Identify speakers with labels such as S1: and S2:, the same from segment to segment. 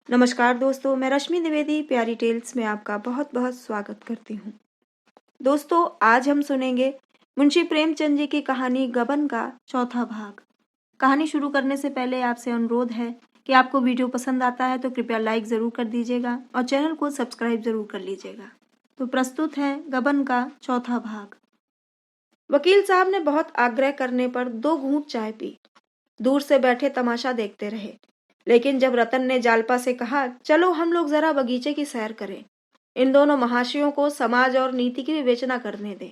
S1: नमस्कार दोस्तों, मैं रश्मि द्विवेदी प्यारी टेल्स में आपका बहुत बहुत स्वागत करती हूँ। दोस्तों, आज हम सुनेंगे मुंशी प्रेमचंद जी की कहानी गबन का चौथा भाग। कहानी शुरू करने से पहले आपसे अनुरोध है कि आपको वीडियो पसंद आता है तो कृपया लाइक ज़रूर कर दीजिएगा और चैनल को सब्सक्राइब ज़रूर कर लीजिएगा। तो प्रस्तुत है गबन का चौथा भाग। वकील साहब ने बहुत आग्रह करने पर 2 घूंट चाय पी। दूर से बैठे तमाशा देखते रहे। लेकिन जब रतन ने जालपा से कहा, चलो हम लोग जरा बगीचे की सैर करें, इन दोनों महाशयों को समाज और नीति की विवेचना करने दें,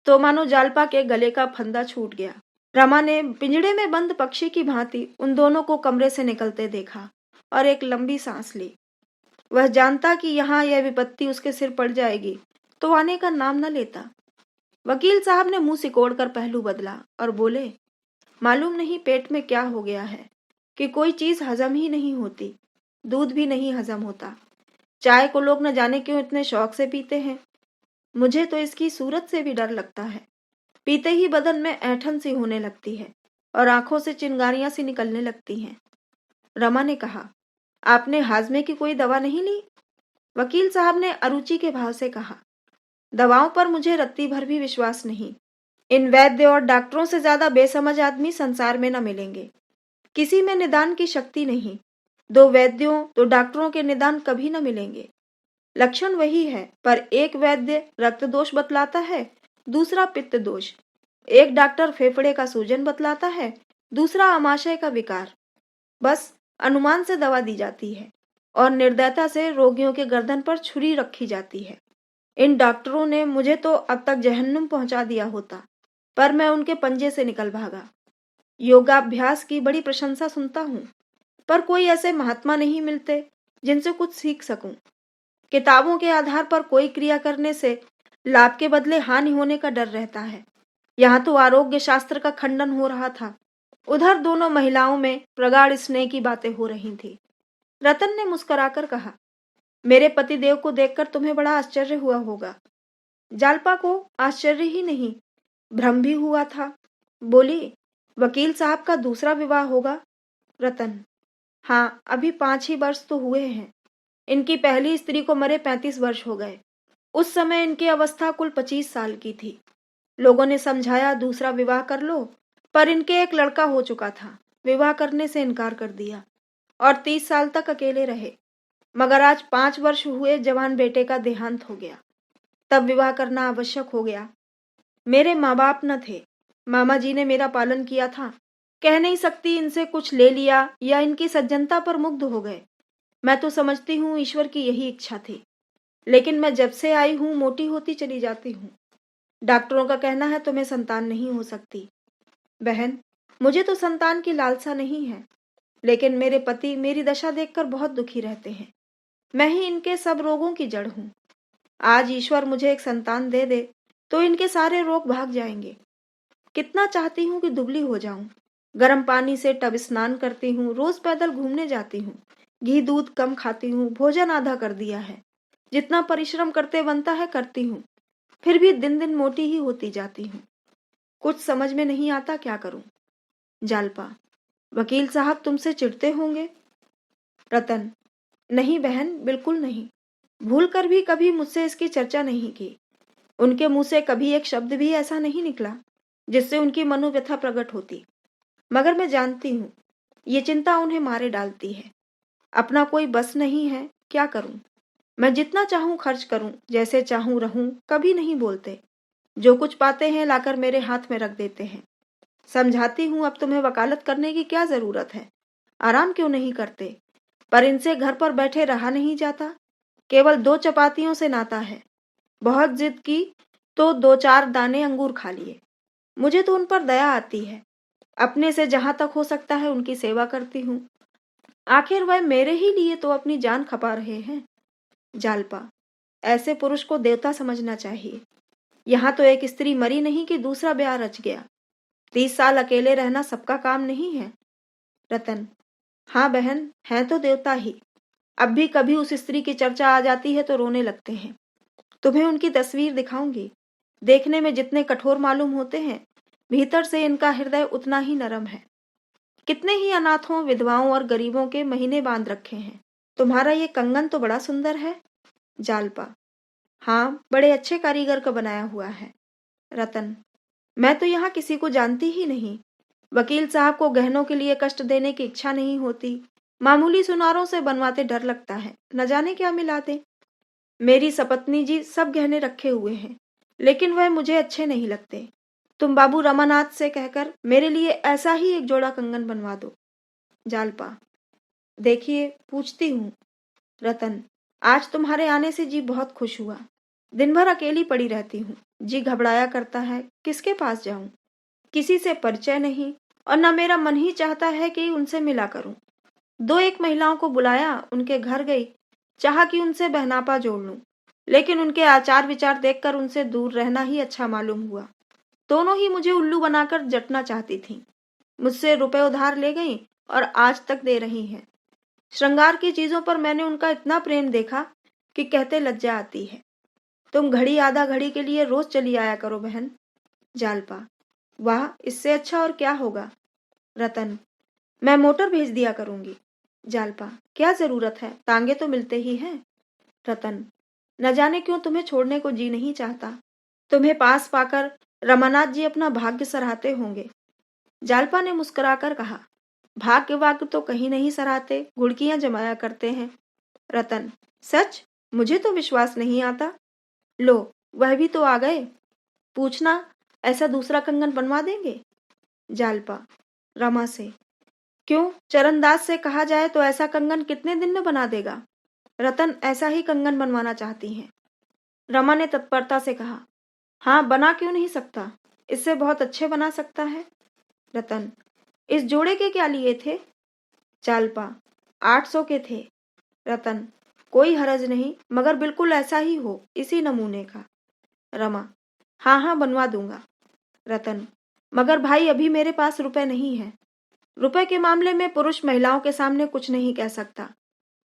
S1: तो मानो जालपा के गले का फंदा छूट गया। रमा ने पिंजड़े में बंद पक्षी की भांति उन दोनों को कमरे से निकलते देखा और एक लंबी सांस ली। वह जानता कि यहाँ यह विपत्ति उसके सिर पड़ जाएगी तो आने का नाम न लेता। वकील साहब ने मुंह सिकोड़कर पहलू बदला और बोले, मालूम नहीं पेट में क्या हो गया है कि कोई चीज हजम ही नहीं होती। दूध भी नहीं हजम होता। चाय को लोग न जाने क्यों इतने शौक से पीते हैं। मुझे तो इसकी सूरत से भी डर लगता है। पीते ही बदन में ऐंठन सी होने लगती है और आंखों से चिंगारियां सी निकलने लगती हैं। रमा ने कहा, आपने हाजमे की कोई दवा नहीं ली? वकील साहब ने अरुचि के भाव से कहा, दवाओं पर मुझे रत्ती भर भी विश्वास नहीं। इन वैद्य और डॉक्टरों से ज्यादा बेसमझ आदमी संसार में न मिलेंगे। किसी में निदान की शक्ति नहीं। 2 वैद्यों 2 डॉक्टरों के निदान कभी न मिलेंगे। लक्षण वही है, पर एक वैद्य रक्त दोष बतलाता है, दूसरा पित्त दोष। एक डॉक्टर फेफड़े का सूजन बतलाता है, दूसरा आमाशय का विकार। बस अनुमान से दवा दी जाती है और निर्दयता से रोगियों के गर्दन पर छुरी रखी जाती है। इन डॉक्टरों ने मुझे तो अब तक जहन्नुम पहुंचा दिया होता, पर मैं उनके पंजे से निकल भागा। योगाभ्यास की बड़ी प्रशंसा सुनता हूँ, पर कोई ऐसे महात्मा नहीं मिलते जिनसे कुछ सीख सकूं। किताबों के आधार पर कोई क्रिया करने से लाभ के बदले हानि होने का डर रहता है। यहाँ तो आरोग्य शास्त्र का खंडन हो रहा था, उधर दोनों महिलाओं में प्रगाढ़ स्नेह की बातें हो रही थी। रतन ने मुस्कुराकर कहा, मेरे पतिदेव को देखकर तुम्हें बड़ा आश्चर्य हुआ होगा। जालपा को आश्चर्य ही नहीं, भ्रम भी हुआ था। बोली, वकील साहब का दूसरा विवाह होगा? रतन, हाँ, अभी 5 ही वर्ष तो हुए हैं। इनकी पहली स्त्री को मरे 35 वर्ष हो गए। उस समय इनकी अवस्था कुल 25 साल की थी। लोगों ने समझाया दूसरा विवाह कर लो, पर इनके एक लड़का हो चुका था। विवाह करने से इनकार कर दिया और 30 साल तक अकेले रहे। मगर आज 5 वर्ष हुए जवान बेटे का देहांत हो गया, तब विवाह करना आवश्यक हो गया। मेरे माँ बाप न थे, मामा जी ने मेरा पालन किया था। कह नहीं सकती इनसे कुछ ले लिया या इनकी सज्जनता पर मुग्ध हो गए। मैं तो समझती हूँ ईश्वर की यही इच्छा थी। लेकिन मैं जब से आई हूँ मोटी होती चली जाती हूँ। डॉक्टरों का कहना है तुम्हें संतान नहीं हो सकती। बहन, मुझे तो संतान की लालसा नहीं है, लेकिन मेरे पति मेरी दशा देखकर बहुत दुखी रहते हैं। मैं ही इनके सब रोगों की जड़ हूँ। आज ईश्वर मुझे एक संतान दे दे तो इनके सारे रोग भाग जाएंगे। कितना चाहती हूँ कि दुबली हो जाऊं। गर्म पानी से टब स्नान करती हूँ, रोज पैदल घूमने जाती हूँ, घी दूध कम खाती हूँ, भोजन आधा कर दिया है। जितना परिश्रम करते बनता है करती हूँ, फिर भी दिन दिन मोटी ही होती जाती हूँ। कुछ समझ में नहीं आता क्या करूं। जालपा, वकील साहब तुमसे चिढ़ते होंगे? रतन, नहीं बहन, बिल्कुल नहीं। भूल कर भी कभी मुझसे इसकी चर्चा नहीं की। उनके मुंह से कभी एक शब्द भी ऐसा नहीं निकला जिससे उनकी मनोव्यथा प्रकट होती। मगर मैं जानती हूँ ये चिंता उन्हें मारे डालती है। अपना कोई बस नहीं है, क्या करूं? मैं जितना चाहूं खर्च करूं, जैसे चाहूं रहूं, कभी नहीं बोलते। जो कुछ पाते हैं लाकर मेरे हाथ में रख देते हैं। समझाती हूँ अब तुम्हें वकालत करने की क्या जरूरत है, आराम क्यों नहीं करते? पर इनसे घर पर बैठे रहा नहीं जाता। केवल 2 चपातियों से नाता है। बहुत जिद की तो 2-4 दाने अंगूर खा लिए। मुझे तो उन पर दया आती है। अपने से जहां तक हो सकता है उनकी सेवा करती हूँ। आखिर वह मेरे ही लिए तो अपनी जान खपा रहे हैं। जालपा, ऐसे पुरुष को देवता समझना चाहिए। यहाँ तो एक स्त्री मरी नहीं कि दूसरा ब्याह रच गया। 30 साल अकेले रहना सबका काम नहीं है। रतन, हाँ बहन, है तो देवता ही। अब भी कभी उस स्त्री की चर्चा आ जाती है तो रोने लगते हैं। तुम्हें उनकी तस्वीर दिखाऊंगी। देखने में जितने कठोर मालूम होते हैं, भीतर से इनका हृदय उतना ही नरम है। कितने ही अनाथों, विधवाओं और गरीबों के महीने बांध रखे हैं। तुम्हारा ये कंगन तो बड़ा सुंदर है। जालपा, हाँ, बड़े अच्छे कारीगर का बनाया हुआ है। रतन, मैं तो यहाँ किसी को जानती ही नहीं। वकील साहब को गहनों के लिए कष्ट देने की इच्छा नहीं होती। मामूली सुनारों से बनवाते डर लगता है, न जाने क्या मिला दे। मेरी सपत्नी जी सब गहने रखे हुए हैं, लेकिन वह मुझे अच्छे नहीं लगते। तुम बाबू रमानाथ से कहकर मेरे लिए ऐसा ही एक जोड़ा कंगन बनवा दो। जालपा, देखिए, पूछती हूँ। रतन, आज तुम्हारे आने से जी बहुत खुश हुआ। दिन भर अकेली पड़ी रहती हूँ, जी घबराया करता है, किसके पास जाऊं। किसी से परिचय नहीं, और न मेरा मन ही चाहता है कि उनसे मिला करूं। दो एक महिलाओं को बुलाया, उनके घर गई, चाहा कि उनसे बहनापा जोड़ लूं, लेकिन उनके आचार विचार देखकर उनसे दूर रहना ही अच्छा मालूम हुआ। दोनों ही मुझे उल्लू बनाकर जटना चाहती थीं। मुझसे रुपए उधार ले गईं और आज तक दे रही हैं। श्रृंगार की चीजों पर मैंने उनका इतना प्रेम देखा कि कहते लज्जा आती है। तुम घड़ी आधा घड़ी के लिए रोज चली आया करो बहन। जालपा, वाह, इससे अच्छा और क्या होगा। रतन, मैं मोटर भेज दिया करूंगी। जालपा, क्या जरूरत है, तांगे तो मिलते ही हैं। रतन, न जाने क्यों तुम्हें छोड़ने को जी नहीं चाहता। तुम्हें पास पाकर रमानाथ जी अपना भाग्य सराहते होंगे। जालपा ने मुस्कुराकर कहा, भाग्य वाग्य तो कहीं नहीं सराहते, घुड़कियां जमाया करते हैं। रतन, सच? मुझे तो विश्वास नहीं आता। लो, वह भी तो आ गए। पूछना, ऐसा दूसरा कंगन बनवा देंगे। जालपा, रमा से, क्यों, चरणदास से कहा जाए तो ऐसा कंगन कितने दिन में बना देगा। रतन ऐसा ही कंगन बनवाना चाहती हैं। रमा ने तत्परता से कहा, हाँ, बना क्यों नहीं सकता, इससे बहुत अच्छे बना सकता है। रतन, इस जोड़े के क्या लिए थे। जालपा, 800 के थे। रतन, कोई हरज नहीं, मगर बिल्कुल ऐसा ही हो, इसी नमूने का। रमा, हाँ हाँ, बनवा दूंगा। रतन, मगर भाई अभी मेरे पास रुपए नहीं है। रुपए के मामले में पुरुष महिलाओं के सामने कुछ नहीं कह सकता।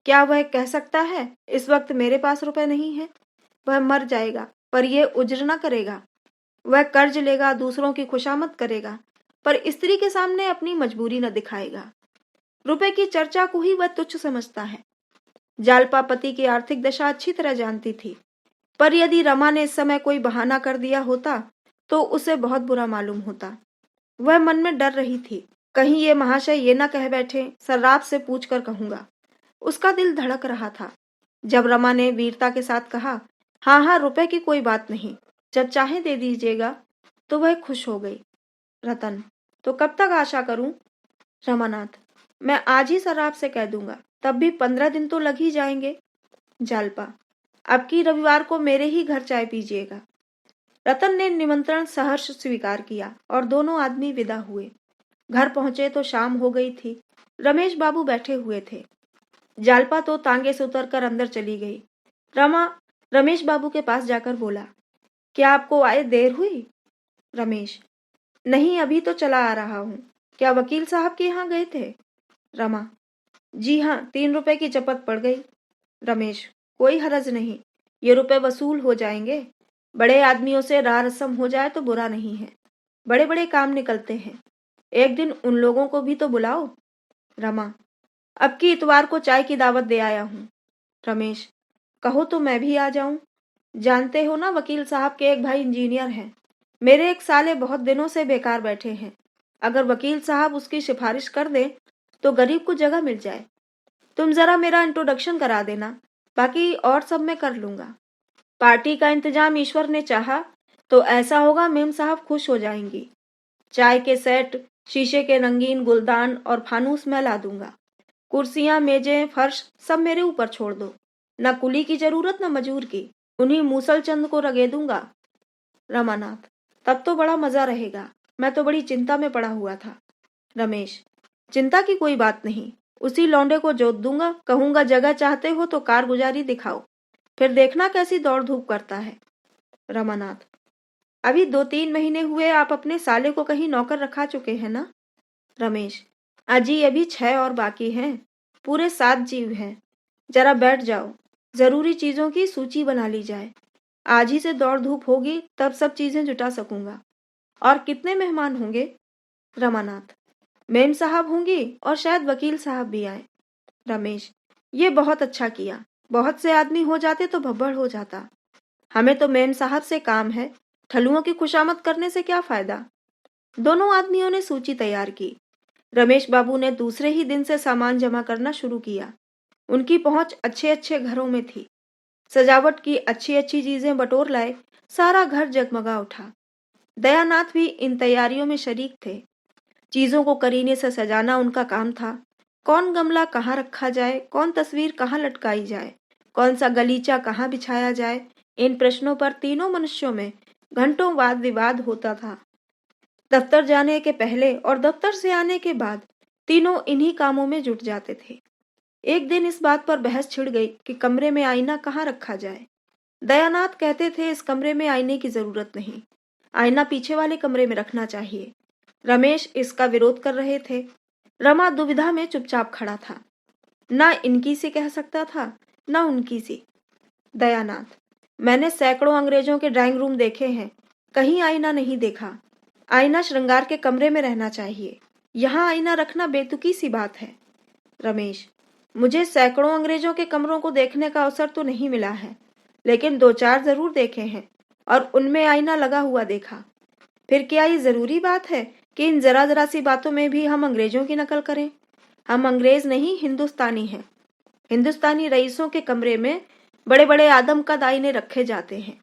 S1: क्या वह कह सकता है, इस वक्त मेरे पास रुपए नहीं है। वह मर जाएगा, पर यह उज्र न करेगा। वह कर्ज लेगा, दूसरों की खुशामद करेगा, पर स्त्री के सामने अपनी मजबूरी न दिखाएगा। रुपए की चर्चा को ही वह तुच्छ समझता है। जालपा पति की आर्थिक दशा अच्छी तरह जानती थी, पर यदि रमा ने इस समय कोई बहाना कर दिया होता तो उसे बहुत बुरा मालूम होता। वह मन में डर रही थी, कहीं ये महाशय ये न कह बैठे, सर्राफ से पूछ कर कहूंगा। उसका दिल धड़क रहा था। जब रमा ने वीरता के साथ कहा, हाँ हाँ, रुपए की कोई बात नहीं, जब चाहे दे दीजिएगा, तो वह खुश हो गई। रतन, तो कब तक आशा करूं। रमानाथ, मैं आज ही सर्राफ से कह दूंगा, तब भी 15 दिन तो लग ही जाएंगे। जालपा, अब की रविवार को मेरे ही घर चाय पीजिएगा। रतन ने निमंत्रण सहर्ष स्वीकार किया और दोनों आदमी विदा हुए। घर पहुंचे तो शाम हो गई थी। रमेश बाबू बैठे हुए थे। जालपा तो तांगे से उतरकर अंदर चली गई। रमा रमेश बाबू के पास जाकर बोला, क्या आपको आए देर हुई। रमेश, नहीं, अभी तो चला आ रहा हूँ। क्या वकील साहब के यहाँ गए थे। रमा, जी हाँ, 3 रुपए की चपत पड़ गई। रमेश, कोई हरज नहीं, ये रुपए वसूल हो जाएंगे। बड़े आदमियों से राह रस्म हो जाए तो बुरा नहीं है। बड़े बड़े काम निकलते हैं। एक दिन उन लोगों को भी तो बुलाओ। रमा, अब की इतवार को चाय की दावत दे आया हूँ। रमेश, कहो तो मैं भी आ जाऊं। जानते हो ना, वकील साहब के एक भाई इंजीनियर हैं। मेरे एक साले बहुत दिनों से बेकार बैठे हैं। अगर वकील साहब उसकी सिफारिश कर दें तो गरीब को जगह मिल जाए। तुम जरा मेरा इंट्रोडक्शन करा देना, बाकी और सब मैं कर लूंगा। पार्टी का इंतजाम ईश्वर ने चाहा तो ऐसा होगा, मेम साहब खुश हो जाएंगी। चाय के सेट, शीशे के रंगीन गुलदान और फानूस मैं ला दूंगा। कुर्सियां, मेजें, फर्श सब मेरे ऊपर छोड़ दो। न कुली की जरूरत न मजूर की, उन्हीं मूसल चंद को रगे दूंगा। रमानाथ, तब तो बड़ा मजा रहेगा। मैं तो बड़ी चिंता में पड़ा हुआ था। रमेश, चिंता की कोई बात नहीं, उसी लौंडे को जोत दूंगा। कहूंगा जगह चाहते हो तो कारगुजारी दिखाओ, फिर देखना कैसी दौड़ धूप करता है। रमानाथ, अभी 2-3 महीने हुए आप अपने साले को कहीं नौकर रखा चुके हैं ना। रमेश, अजी अभी 6 और बाकी हैं। पूरे 7 जीव हैं। जरा बैठ जाओ, जरूरी चीजों की सूची बना ली जाए। आज ही से दौड़ धूप होगी, तब सब चीजें जुटा सकूंगा। और कितने मेहमान होंगे। रमानाथ, मेम साहब होंगी और शायद वकील साहब भी आए। रमेश, ये बहुत अच्छा किया, बहुत से आदमी हो जाते तो भब्बड़ हो जाता। हमें तो मेम साहब से काम है, ठलुओं की खुशामद करने से क्या फायदा। दोनों आदमियों ने सूची तैयार की। रमेश बाबू ने दूसरे ही दिन से सामान जमा करना शुरू किया। उनकी पहुंच अच्छे अच्छे घरों में थी। सजावट की अच्छी अच्छी चीजें बटोर लाए। सारा घर जगमगा उठा। दयानाथ भी इन तैयारियों में शरीक थे। चीजों को करीने से सजाना उनका काम था। कौन गमला कहाँ रखा जाए, कौन तस्वीर कहाँ लटकाई जाए, कौन सा गलीचा कहाँ बिछाया जाए, इन प्रश्नों पर तीनों मनुष्यों में घंटों वाद विवाद होता था। दफ्तर जाने के पहले और दफ्तर से आने के बाद तीनों इन्हीं कामों में जुट जाते थे। एक दिन इस बात पर बहस छिड़ गई कि कमरे में आईना कहाँ रखा जाए। दयानाथ कहते थे इस कमरे में आईने की जरूरत नहीं, आईना पीछे वाले कमरे में रखना चाहिए। रमेश इसका विरोध कर रहे थे। रमा दुविधा में चुपचाप खड़ा था। ना इनकी सी कह सकता था, ना उनकी सी। दयानाथ, मैंने सैकड़ों अंग्रेजों के ड्राइंग रूम देखे हैं, कहीं आईना नहीं देखा। आईना श्रृंगार के कमरे में रहना चाहिए, यहाँ आईना रखना बेतुकी सी बात है। रमेश, मुझे सैकड़ों अंग्रेजों के कमरों को देखने का अवसर तो नहीं मिला है, लेकिन दो चार जरूर देखे हैं और उनमें आईना लगा हुआ देखा। फिर क्या ये जरूरी बात है कि इन जरा जरा सी बातों में भी हम अंग्रेजों की नकल करें? हम अंग्रेज नहीं, हिंदुस्तानी हैं। हिंदुस्तानी रईसों के कमरे में बड़े बड़े आदम कद आईने रखे जाते हैं।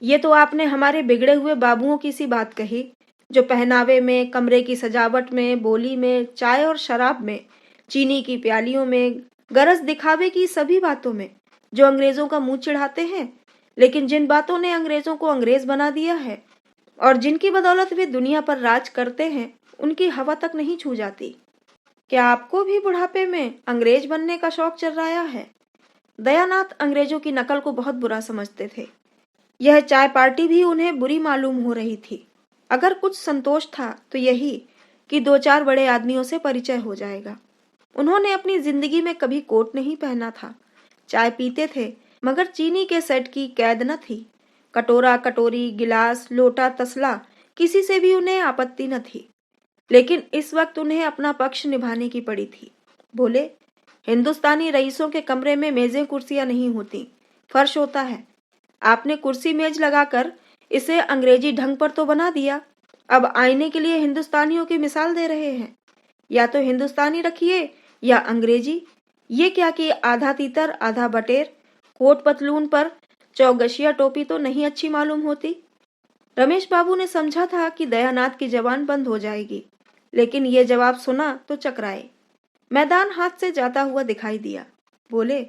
S1: ये तो आपने हमारे बिगड़े हुए बाबुओं की सी बात कही, जो पहनावे में, कमरे की सजावट में, बोली में, चाय और शराब में, चीनी की प्यालियों में, गरज दिखावे की सभी बातों में जो अंग्रेजों का मुंह चिढ़ाते हैं। लेकिन जिन बातों ने अंग्रेजों को अंग्रेज बना दिया है और जिनकी बदौलत वे दुनिया पर राज करते हैं, उनकी हवा तक नहीं छू जाती। क्या आपको भी बुढ़ापे में अंग्रेज बनने का शौक चल रहा है? दयानाथ अंग्रेजों की नकल को बहुत बुरा समझते थे। यह चाय पार्टी भी उन्हें बुरी मालूम हो रही थी। अगर कुछ संतोष था तो यही कि दो चार बड़े आदमियों से परिचय हो जाएगा। उन्होंने अपनी जिंदगी में कभी कोट नहीं पहना था। चाय पीते थे, मगर चीनी के सेट की कैद न थी। कटोरा, कटोरी, गिलास, लोटा, तसला, किसी से भी उन्हें आपत्ति न थी। लेकिन इस वक्त उन्हें अपना पक्ष निभाने की पड़ी थी। बोले, हिंदुस्तानी रईसों के कमरे में मेजें कुर्सियां नहीं होती, फर्श होता है। आपने कुर्सी मेज लगाकर इसे अंग्रेजी ढंग पर तो बना दिया। अब आईने के लिए हिंदुस्तानियों की मिसाल दे रहे हैं। या तो हिंदुस्तानी रखिए या अंग्रेजी। ये क्या कि आधा तीतर आधा बटेर। कोट पतलून पर चौगशिया टोपी तो नहीं अच्छी मालूम होती। रमेश बाबू ने समझा था कि दयानाथ की जबान बंद हो जाएगी, लेकिन ये जवाब सुना तो चकराए। मैदान हाथ से जाता हुआ दिखाई दिया। बोले,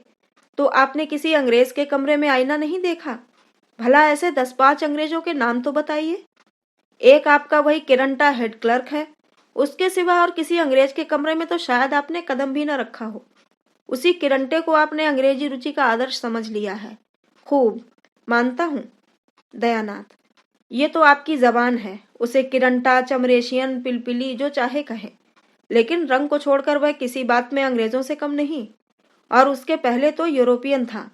S1: तो आपने किसी अंग्रेज के कमरे में आईना नहीं देखा? भला ऐसे 10-5 अंग्रेजों के नाम तो बताइए। एक आपका वही किरंटा हेड क्लर्क है, उसके सिवा और किसी अंग्रेज के कमरे में तो शायद आपने कदम भी न रखा हो। उसी किरंटे को आपने अंग्रेजी रुचि का आदर्श समझ लिया है। खूब, मानता हूँ। दयानाथ, ये तो आपकी जबान है, उसे किरंटा, चमरेशियन, पिलपिली जो चाहे कहे, लेकिन रंग को छोड़कर वह किसी बात में अंग्रेजों से कम नहीं, और उसके पहले तो यूरोपियन था।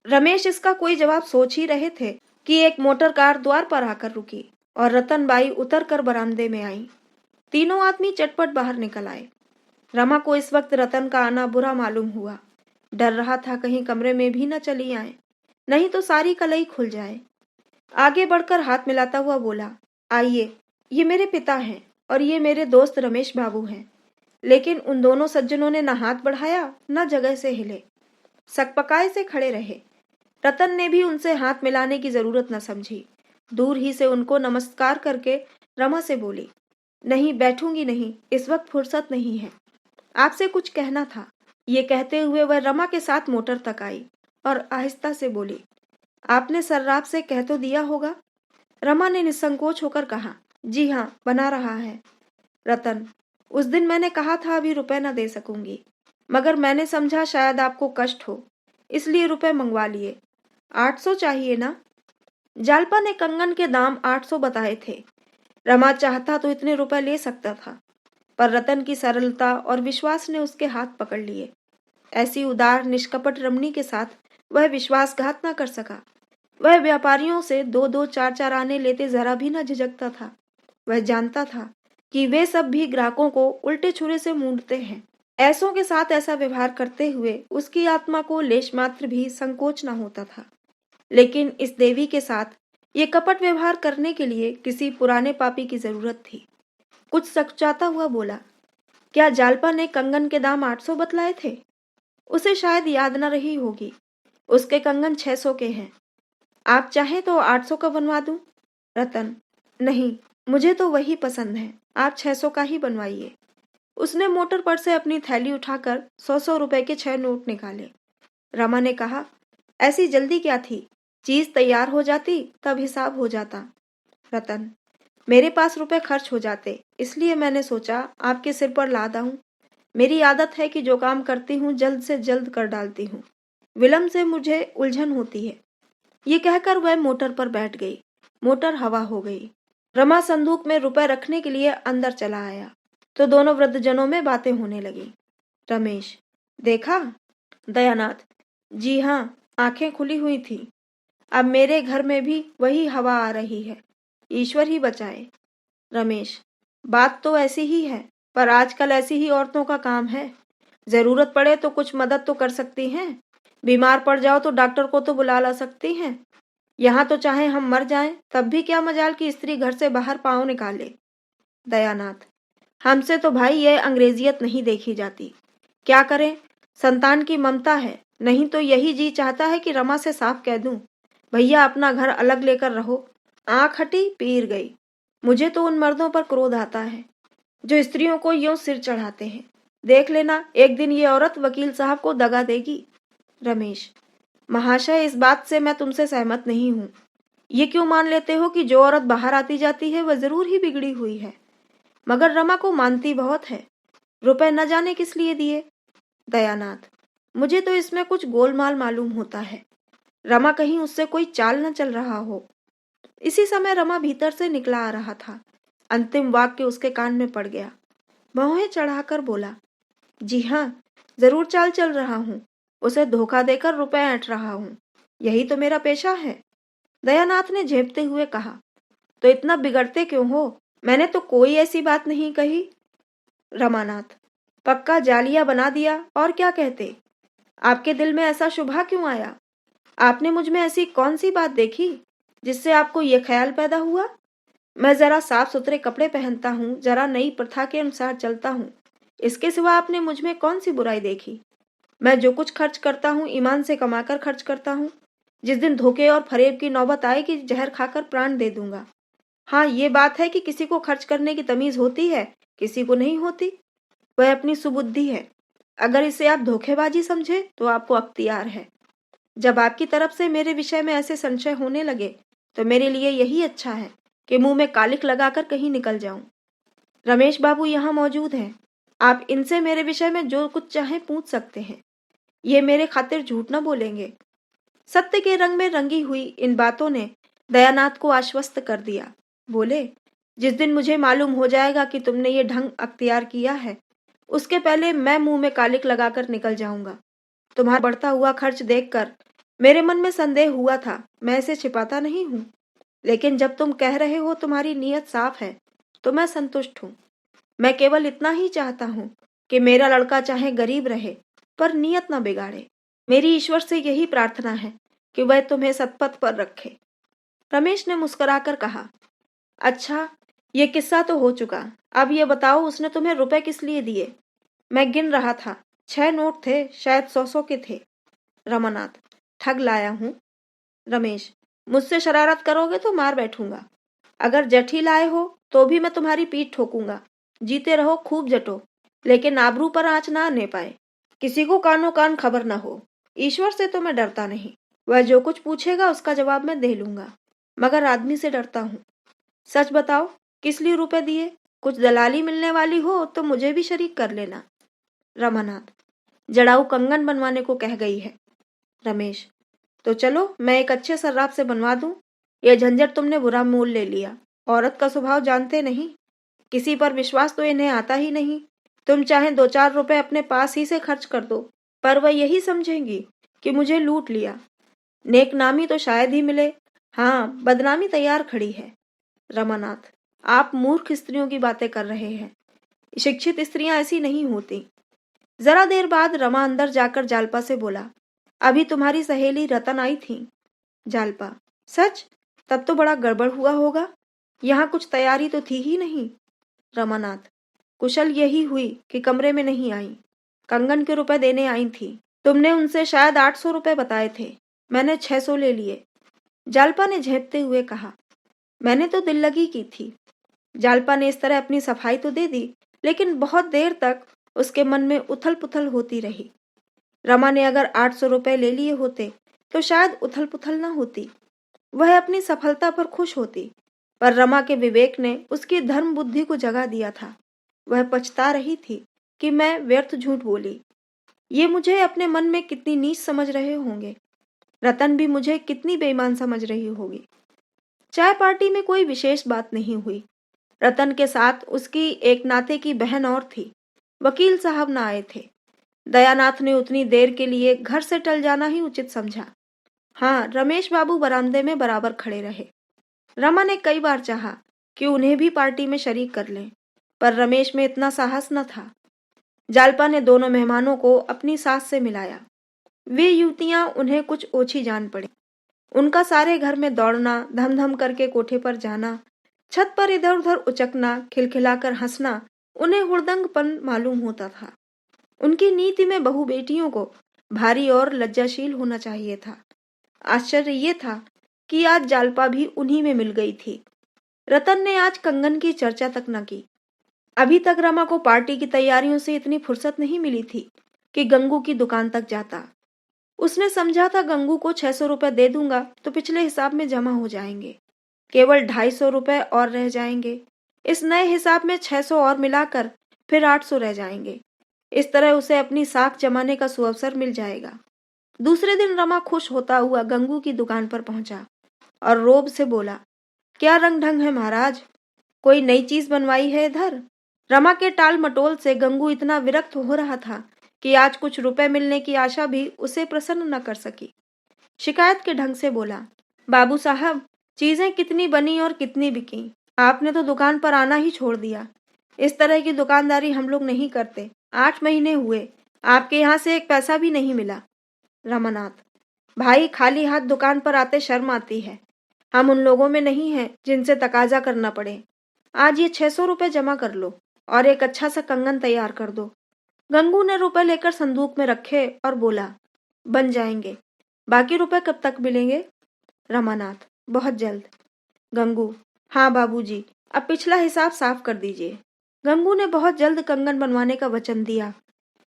S1: रमेश इसका कोई जवाब सोच ही रहे थे कि एक मोटर कार द्वार पर आकर रुकी और रतनबाई उतर कर बरामदे में आई। तीनों आदमी चटपट बाहर निकल आए। रमा को इस वक्त रतन का आना बुरा मालूम हुआ। डर रहा था कहीं कमरे में भी न चली आए, नहीं तो सारी कलई खुल जाए। आगे बढ़कर हाथ मिलाता हुआ बोला, आइए, ये मेरे पिता हैं और ये मेरे दोस्त रमेश बाबू हैं। लेकिन उन दोनों सज्जनों ने न हाथ बढ़ाया न जगह से हिले, सकपकाए से खड़े रहे। रतन ने भी उनसे हाथ मिलाने की जरूरत न समझी। दूर ही से उनको नमस्कार करके रमा से बोली, नहीं, बैठूंगी नहीं, इस वक्त फुर्सत नहीं है, आपसे कुछ कहना था। ये कहते हुए वह रमा के साथ मोटर तक आई और आहिस्ता से बोली, आपने सर्राफ से कह तो दिया होगा? रमा ने निसंकोच होकर कहा, जी हाँ, बना रहा है। रतन, उस दिन मैंने कहा था अभी रुपए न दे सकूंगी, मगर मैंने समझा शायद आपको कष्ट हो, इसलिए रुपए मंगवा लिए। 800 चाहिए ना? जालपा ने कंगन के दाम 800 बताए थे। रमा चाहता तो इतने रुपए ले सकता था, पर रतन की सरलता और विश्वास ने उसके हाथ पकड़ लिए। ऐसी उदार निष्कपट रमणी के साथ वह विश्वासघात न कर सका। वह व्यापारियों से 2-2, 4-4 आने लेते जरा भी न झिझकता था। वह जानता था कि वे सब भी ग्राहकों को उल्टे छुरे से मूंढते हैं। ऐसों के साथ ऐसा व्यवहार करते हुए उसकी आत्मा को लेश मात्र भी संकोच न होता था। लेकिन इस देवी के साथ ये कपट व्यवहार करने के लिए किसी पुराने पापी की जरूरत थी। कुछ सकुचाता हुआ बोला, क्या जालपा ने कंगन के दाम 800 बतलाए थे? उसे शायद याद न रही होगी। उसके कंगन 600 के हैं। आप चाहें तो 800 का बनवा दूं? रतन, नहीं, मुझे तो वही पसंद है, आप 600 का ही बनवाइए। उसने मोटर पर से अपनी थैली उठाकर 100-100 रुपए के 6 नोट निकाले। रमा ने कहा, ऐसी जल्दी क्या थी? चीज तैयार हो जाती तब हिसाब हो जाता। रतन, मेरे पास रुपए खर्च हो जाते, इसलिए मैंने सोचा आपके सिर पर लाद आऊं। मेरी आदत है कि जो काम करती हूँ जल्द से जल्द कर डालती हूँ। विलंब से मुझे उलझन होती है। ये कहकर वह मोटर पर बैठ गई। मोटर हवा हो गई। रमा संदूक में रुपए रखने के लिए अंदर चला आया तो दोनों वृद्धजनों में बातें होने लगी। रमेश, देखा? दयानाथ, जी हाँ, आंखें खुली हुई थी। अब मेरे घर में भी वही हवा आ रही है। ईश्वर ही बचाए। रमेश, बात तो ऐसी ही है, पर आजकल ऐसी ही औरतों का काम है। जरूरत पड़े तो कुछ मदद तो कर सकती हैं। बीमार पड़ जाओ तो डॉक्टर को तो बुला ला सकती हैं। यहाँ तो चाहे हम मर जाएं, तब भी क्या मजाल की स्त्री घर से बाहर पांव निकाले। दयानाथ, हमसे तो भाई ये अंग्रेजियत नहीं देखी जाती। क्या करें, संतान की ममता है, नहीं तो यही जी चाहता है कि रमा से साफ कह दूं, भैया अपना घर अलग लेकर रहो। आंख हटी पीर गई। मुझे तो उन मर्दों पर क्रोध आता है जो स्त्रियों को यूं सिर चढ़ाते हैं। देख लेना, एक दिन ये औरत वकील साहब को दगा देगी। रमेश, महाशय, इस बात से मैं तुमसे सहमत नहीं हूँ। ये क्यों मान लेते हो कि जो औरत बाहर आती जाती है वह जरूर ही बिगड़ी हुई है? मगर रमा को मानती बहुत है। रुपए न जाने किस लिए दिए। दयानाथ, मुझे तो इसमें कुछ गोलमाल मालूम होता है। रमा कहीं उससे कोई चाल न चल रहा हो। इसी समय रमा भीतर से निकला आ रहा था। अंतिम वाक्य उसके कान में पड़ गया। भौहें चढ़ाकर बोला, जी हाँ, जरूर चाल चल रहा हूँ। उसे धोखा देकर रुपए ऐंठ रहा हूँ। यही तो मेरा पेशा है। दयानाथ ने झेपते हुए कहा, तो इतना बिगड़ते क्यों हो? मैंने तो कोई ऐसी बात नहीं कही। रमानाथ, पक्का जालिया बना दिया, और क्या कहते? आपके दिल में ऐसा शुभा क्यों आया? आपने मुझ में ऐसी कौन सी बात देखी जिससे आपको ये ख्याल पैदा हुआ? मैं जरा साफ सुथरे कपड़े पहनता हूँ, जरा नई प्रथा के अनुसार चलता हूँ। इसके सिवा आपने मुझ में कौन सी बुराई देखी? मैं जो कुछ खर्च करता हूँ ईमान से कमाकर खर्च करता हूँ। जिस दिन धोखे और फरेब की नौबत आएगी, जहर खाकर प्राण दे दूंगा। हाँ, ये बात है कि किसी को खर्च करने की तमीज होती है, किसी को नहीं होती। वह अपनी सुबुद्धि है। अगर इसे आप धोखेबाजी समझे तो आपको अख्तियार है। जब आपकी तरफ से मेरे विषय में ऐसे संशय होने लगे तो मेरे लिए यही अच्छा है कि मुंह में कालिक लगाकर कहीं निकल जाऊं। रमेश बाबू यहाँ मौजूद हैं। आप इनसे मेरे विषय में जो कुछ चाहें पूछ सकते हैं। ये मेरे खातिर झूठ न बोलेंगे। सत्य के रंग में रंगी हुई इन बातों ने दयानाथ को आश्वस्त कर दिया। बोले, जिस दिन मुझे मालूम हो जाएगा कि तुमने ये ढंग अख्तियार किया है, उसके पहले मैं मुंह में कालिक लगाकर निकल जाऊंगा। तुम्हारा बढ़ता हुआ खर्च देखकर मेरे मन में संदेह हुआ था। मैं इसे छिपाता नहीं हूँ, लेकिन जब तुम कह रहे हो तुम्हारी नीयत साफ है तो मैं संतुष्ट हूँ। मैं केवल इतना ही चाहता हूँ कि मेरा लड़का चाहे गरीब रहे पर नीयत न बिगाड़े। मेरी ईश्वर से यही प्रार्थना है कि वह तुम्हें सतपथ पर रखे। रमेश ने मुस्कुराकर कहा, अच्छा, ये किस्सा तो हो चुका। अब ये बताओ, उसने तुम्हें रुपए किस लिए दिए? मैं गिन रहा था, 6 नोट थे, शायद 100-100 के थे। रमानाथ, ठग लाया हूँ। रमेश, मुझसे शरारत करोगे तो मार बैठूंगा। अगर जठी लाए हो तो भी मैं तुम्हारी पीठ ठोकूंगा। जीते रहो, खूब जटो, लेकिन आबरू पर आंच ना आने पाए। किसी को कानो कान खबर ना हो। ईश्वर से तो मैं डरता नहीं। वह जो कुछ पूछेगा उसका जवाब मैं दे लूंगा, मगर आदमी से डरता हूँ। सच बताओ, किस लिए रुपए दिए? कुछ दलाली मिलने वाली हो तो मुझे भी शरीक कर लेना। रमानाथ, जड़ाऊ कंगन बनवाने को कह गई है। रमेश, तो चलो मैं एक अच्छे सर्राफ से बनवा दूं। यह झंझट तुमने बुरा मोल ले लिया। औरत का स्वभाव जानते नहीं, किसी पर विश्वास तो इन्हें आता ही नहीं। तुम चाहे 2-4 रुपए अपने पास ही से खर्च कर दो, पर वह यही समझेंगी कि मुझे लूट लिया। नेक नामी तो शायद ही मिले, हाँ, बदनामी तैयार खड़ी है। रमानाथ, आप मूर्ख स्त्रियों की बातें कर रहे हैं। शिक्षित स्त्रियां ऐसी नहीं होती। जरा देर बाद रमा अंदर जाकर जालपा से बोला, अभी तुम्हारी सहेली रतन आई थी। जालपा, सच? तब तो बड़ा गड़बड़ हुआ होगा, यहाँ कुछ तैयारी तो थी ही नहीं। रमानाथ, कुशल यही हुई कि कमरे में नहीं आई, कंगन के रुपए देने आई थी। तुमने उनसे शायद 800 रुपए बताए थे, मैंने 600 ले लिए। जालपा ने झेपते हुए कहा, मैंने तो दिल लगी की थी। जालपा ने इस तरह अपनी सफाई तो दे दी, लेकिन बहुत देर तक उसके मन में उथल पुथल होती रही। रमा ने अगर 800 रुपए ले लिए होते तो शायद उथल पुथल न होती, वह अपनी सफलता पर खुश होती। पर रमा के विवेक ने उसकी धर्म बुद्धि को जगा दिया था। वह पछता रही थी कि मैं व्यर्थ झूठ बोली। ये मुझे अपने मन में कितनी नीच समझ रहे होंगे, रतन भी मुझे कितनी बेईमान समझ रही होगी। चाय पार्टी में कोई विशेष बात नहीं हुई। रतन के साथ उसकी एक नाते की बहन और थी। वकील साहब न आए थे। दयानाथ ने उतनी देर के लिए घर से टल जाना ही उचित समझा। हाँ, रमेश बाबू बरामदे में बराबर खड़े रहे। रमा ने कई बार चाहा कि उन्हें भी पार्टी में शरीक कर लें, पर रमेश में इतना साहस न था। जालपा ने दोनों मेहमानों को अपनी सास से मिलाया। वे युवतियां उन्हें कुछ ओछी जान पड़ी। उनका सारे घर में दौड़ना, धम धम करके कोठे पर जाना, छत पर इधर उधर उचकना, खिलखिलाकर हंसना उन्हें हुड़दंगपन मालूम होता था। उनकी नीति में बहू बेटियों को भारी और लज्जाशील होना चाहिए था। आश्चर्य ये था कि आज जालपा भी उन्हीं में मिल गई थी। रतन ने आज कंगन की चर्चा तक न की। अभी तक रमा को पार्टी की तैयारियों से इतनी फुर्सत नहीं मिली थी कि गंगू की दुकान तक जाता। उसने समझा था गंगू को 600 रुपए दे दूंगा तो पिछले हिसाब में जमा हो जाएंगे, केवल 250 रुपए और रह जाएंगे। इस नए हिसाब में 600 और मिलाकर फिर 800 रह जाएंगे। इस तरह उसे अपनी साख जमाने का सुअवसर मिल जाएगा। दूसरे दिन रमा खुश होता हुआ गंगू की दुकान पर पहुंचा और रोब से बोला, क्या रंग ढंग है महाराज, कोई नई चीज बनवाई है इधर? रमा के टाल मटोल से गंगू इतना विरक्त हो रहा था कि आज कुछ रुपए मिलने की आशा भी उसे प्रसन्न न कर सकी। शिकायत के ढंग से बोला, बाबू साहब, चीजें कितनी बनी और कितनी बिकी, आपने तो दुकान पर आना ही छोड़ दिया। इस तरह की दुकानदारी हम लोग नहीं करते। 8 महीने हुए, आपके यहाँ से एक पैसा भी नहीं मिला। रमानाथ, भाई, खाली हाथ दुकान पर आते शर्म आती है। हम उन लोगों में नहीं हैं जिनसे तकाजा करना पड़े। आज ये 600 रुपए जमा कर लो और एक अच्छा सा कंगन तैयार कर दो। गंगू ने रुपए लेकर संदूक में रखे और बोला, बन जाएंगे। बाकी रुपए कब तक मिलेंगे? रमानाथ, बहुत जल्द। गंगू, हाँ बाबूजी, अब पिछला हिसाब साफ कर दीजिए। गंगू ने बहुत जल्द कंगन बनवाने का वचन दिया,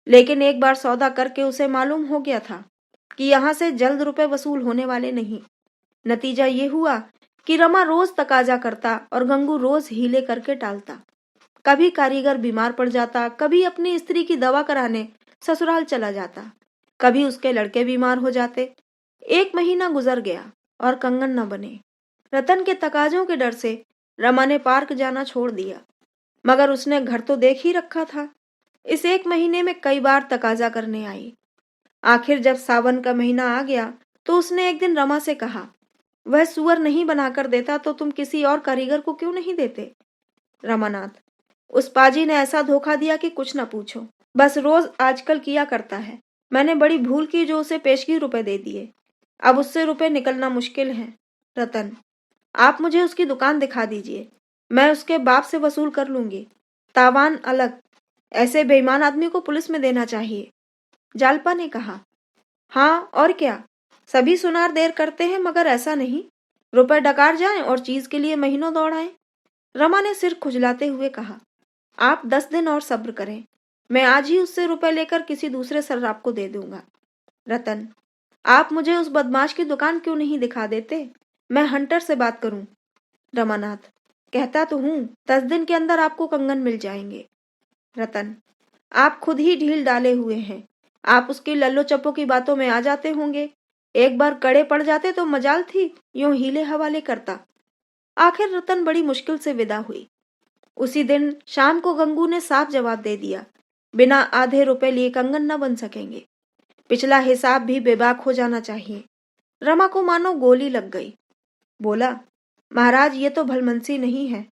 S1: लेकिन एक बार सौदा करके उसे मालूम हो गया था कि यहाँ से जल्द रुपए वसूल होने वाले नहीं। नतीजा ये हुआ कि रमा रोज तकाजा करता और गंगू रोज हीले करके टालता। कभी कारीगर बीमार पड़ जाता, कभी अपनी स्त्री की दवा कराने ससुराल चला जाता, कभी उसके लड़के बीमार हो जाते। 1 महीना गुजर गया और कंगन न बने। रतन के तकाजों के डर से रमा ने पार्क जाना छोड़ दिया, मगर उसने घर तो देख ही रखा था। इस 1 महीने में कई बार तकाजा करने आई। आखिर जब सावन का महीना आ गया तो उसने एक दिन रमा से कहा, वह सुअर नहीं बनाकर देता तो तुम किसी और कारीगर को क्यों नहीं देते? रमानाथ, उस पाजी ने ऐसा धोखा दिया कि कुछ न पूछो, बस रोज आजकल किया करता है। मैंने बड़ी भूल की जो उसे पेशगी रुपए दे दिए, अब उससे रुपए निकलना मुश्किल है। रतन, आप मुझे उसकी दुकान दिखा दीजिए, मैं उसके बाप से वसूल कर लूंगी। तावान अलग, ऐसे बेईमान आदमी को पुलिस में देना चाहिए। जालपा ने कहा, हाँ और क्या, सभी सुनार देर करते हैं मगर ऐसा नहीं, रुपए डकार जाएं और चीज के लिए महीनों दौड़ाएं। रमा ने सिर खुजलाते हुए कहा, आप 10 दिन और सब्र करें, मैं आज ही उससे रुपए लेकर किसी दूसरे सर्राफ को दे दूंगा। रतन, आप मुझे उस बदमाश की दुकान क्यों नहीं दिखा देते, मैं हंटर से बात करूं। रमानाथ, कहता तो हूं 10 दिन के अंदर आपको कंगन मिल जाएंगे। रतन, आप खुद ही ढील डाले हुए हैं, आप उसकी लल्लो चप्पो की बातों में आ जाते होंगे। एक बार कड़े पड़ जाते तो मजाल थी, यूं हीले हवाले करता। आखिर रतन बड़ी मुश्किल से विदा हुई। उसी दिन शाम को गंगू ने साफ जवाब दे दिया, बिना आधे रुपए लिए कंगन न बन सकेंगे। पिछला हिसाब भी बेबाक हो जाना चाहिए। रमा को मानो गोली लग गई। बोला, महाराज, ये तो भलमनसी नहीं है,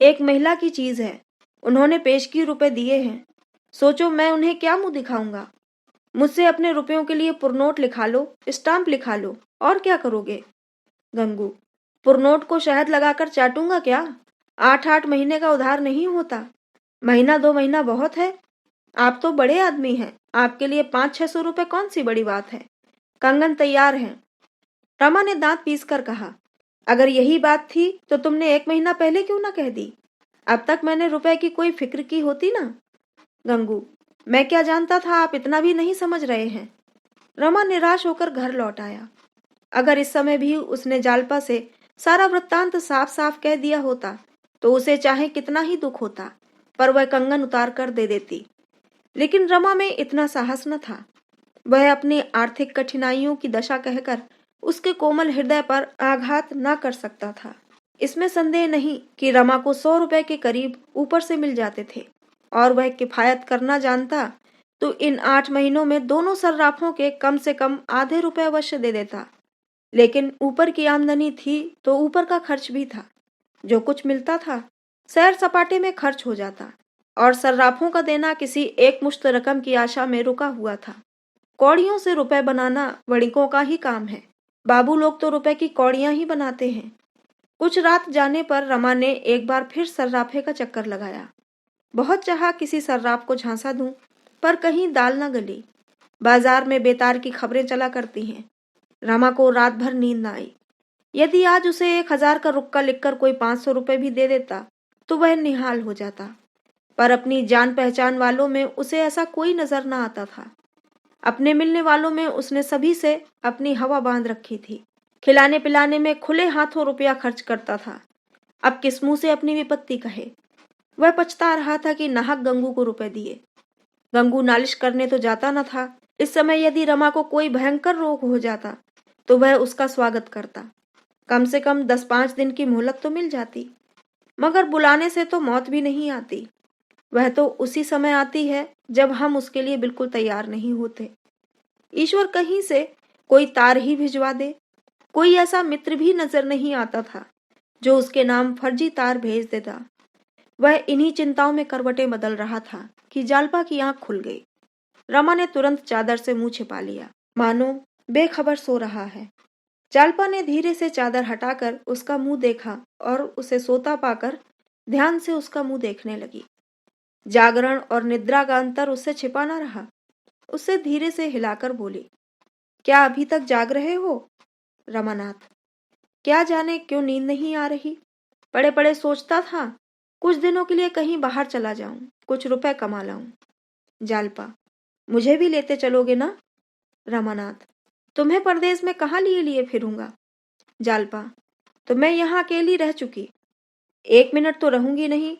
S1: एक महिला की चीज है, उन्होंने पेशगी रुपए दिए हैं, सोचो मैं उन्हें क्या मुंह दिखाऊंगा। मुझसे अपने रुपयों के लिए पुरनोट लिखा लो, स्टाम्प लिखा लो, और क्या करोगे? गंगू, पुरनोट को शहद लगाकर चाटूंगा क्या? 8-8 महीने का उधार नहीं होता। महीना 2 महीना बहुत है। आप तो बड़े आदमी हैं, आपके लिए 500-600 रुपए कौन सी बड़ी बात है। कंगन तैयार है। रमा ने दांत पीसकर कहा, अगर यही बात थी तो तुमने 1 महीना पहले क्यों ना कह दी? अब तक मैंने रुपए की कोई फिक्र की होती ना। गंगू, मैं क्या जानता था आप इतना भी नहीं समझ रहे हैं। रमा निराश होकर घर लौट आया। अगर इस समय भी उसने जालपा से सारा वृत्तांत साफ साफ कह दिया होता तो उसे चाहे कितना ही दुख होता, पर वह कंगन उतार कर दे देती। लेकिन रमा में इतना साहस न था। वह अपनी आर्थिक कठिनाइयों की दशा कहकर उसके कोमल हृदय पर आघात न कर सकता था। इसमें संदेह नहीं कि रमा को 100 रुपए के करीब ऊपर से मिल जाते थे, और वह किफायत करना जानता तो इन 8 महीनों में दोनों सर्राफों के कम से कम आधे रुपए अवश्य दे देता। लेकिन ऊपर की आमदनी थी तो ऊपर का खर्च भी था। जो कुछ मिलता था सैर सपाटे में खर्च हो जाता, और सर्राफों का देना किसी एक मुश्त रकम की आशा में रुका हुआ था। कौड़ियों से रुपए बनाना वणिकों का ही काम है। बाबू लोग तो रुपए की कौड़ियां ही बनाते हैं। कुछ रात जाने पर रमा ने एक बार फिर सर्राफे का चक्कर लगाया। बहुत चाहा किसी सर्राफ को झांसा दूं, पर कहीं दाल न गली। बाजार में बेतार की खबरें चला करती हैं। रमा को रात भर नींद न आई। यदि आज उसे 1000 का रुक्का लिखकर कोई 500 रुपए भी दे देता तो वह निहाल हो जाता, पर अपनी जान पहचान वालों में उसे ऐसा कोई नजर न आता था। अपने मिलने वालों में उसने सभी से अपनी हवा बांध रखी थी। खिलाने पिलाने में खुले हाथों रुपया खर्च करता था। अब किस मुंह से अपनी विपत्ति कहे। वह पछता रहा था कि नाहक गंगू को रुपए दिए। गंगू नालिश करने तो जाता न था। इस समय यदि रमा को कोई भयंकर रोग हो जाता तो वह उसका स्वागत करता। कम से कम 10-5 दिन की मोहलत तो मिल जाती, मगर बुलाने से तो मौत भी नहीं आती। वह तो उसी समय आती है जब हम उसके लिए बिल्कुल तैयार नहीं होते। ईश्वर कहीं से कोई तार ही भिजवा दे। कोई ऐसा मित्र भी नजर नहीं आता था जो उसके नाम फर्जी तार भेज देता। वह इन्हीं चिंताओं में करवटें बदल रहा था कि जालपा की आंख खुल गई। रमा ने तुरंत चादर से मुंह छिपा लिया, मानो बेखबर सो रहा है। जालपा ने धीरे से चादर हटाकर उसका मुंह देखा और उसे सोता पाकर ध्यान से उसका मुंह देखने लगी। जागरण और निद्रा का अंतर उससे छिपा न रहा। उससे धीरे से हिलाकर बोली, क्या अभी तक जाग रहे हो? रमानाथ, क्या जाने क्यों नींद नहीं आ रही। पड़े पड़े सोचता था कुछ दिनों के लिए कहीं बाहर चला जाऊं, कुछ रुपए कमा लाऊं। जालपा, मुझे भी लेते चलोगे ना? रमानाथ, तुम्हें परदेश में कहाँ लिए लिए फिरूंगा। जालपा, तो मैं यहाँ अकेली रह चुकी, 1 मिनट तो रहूंगी नहीं,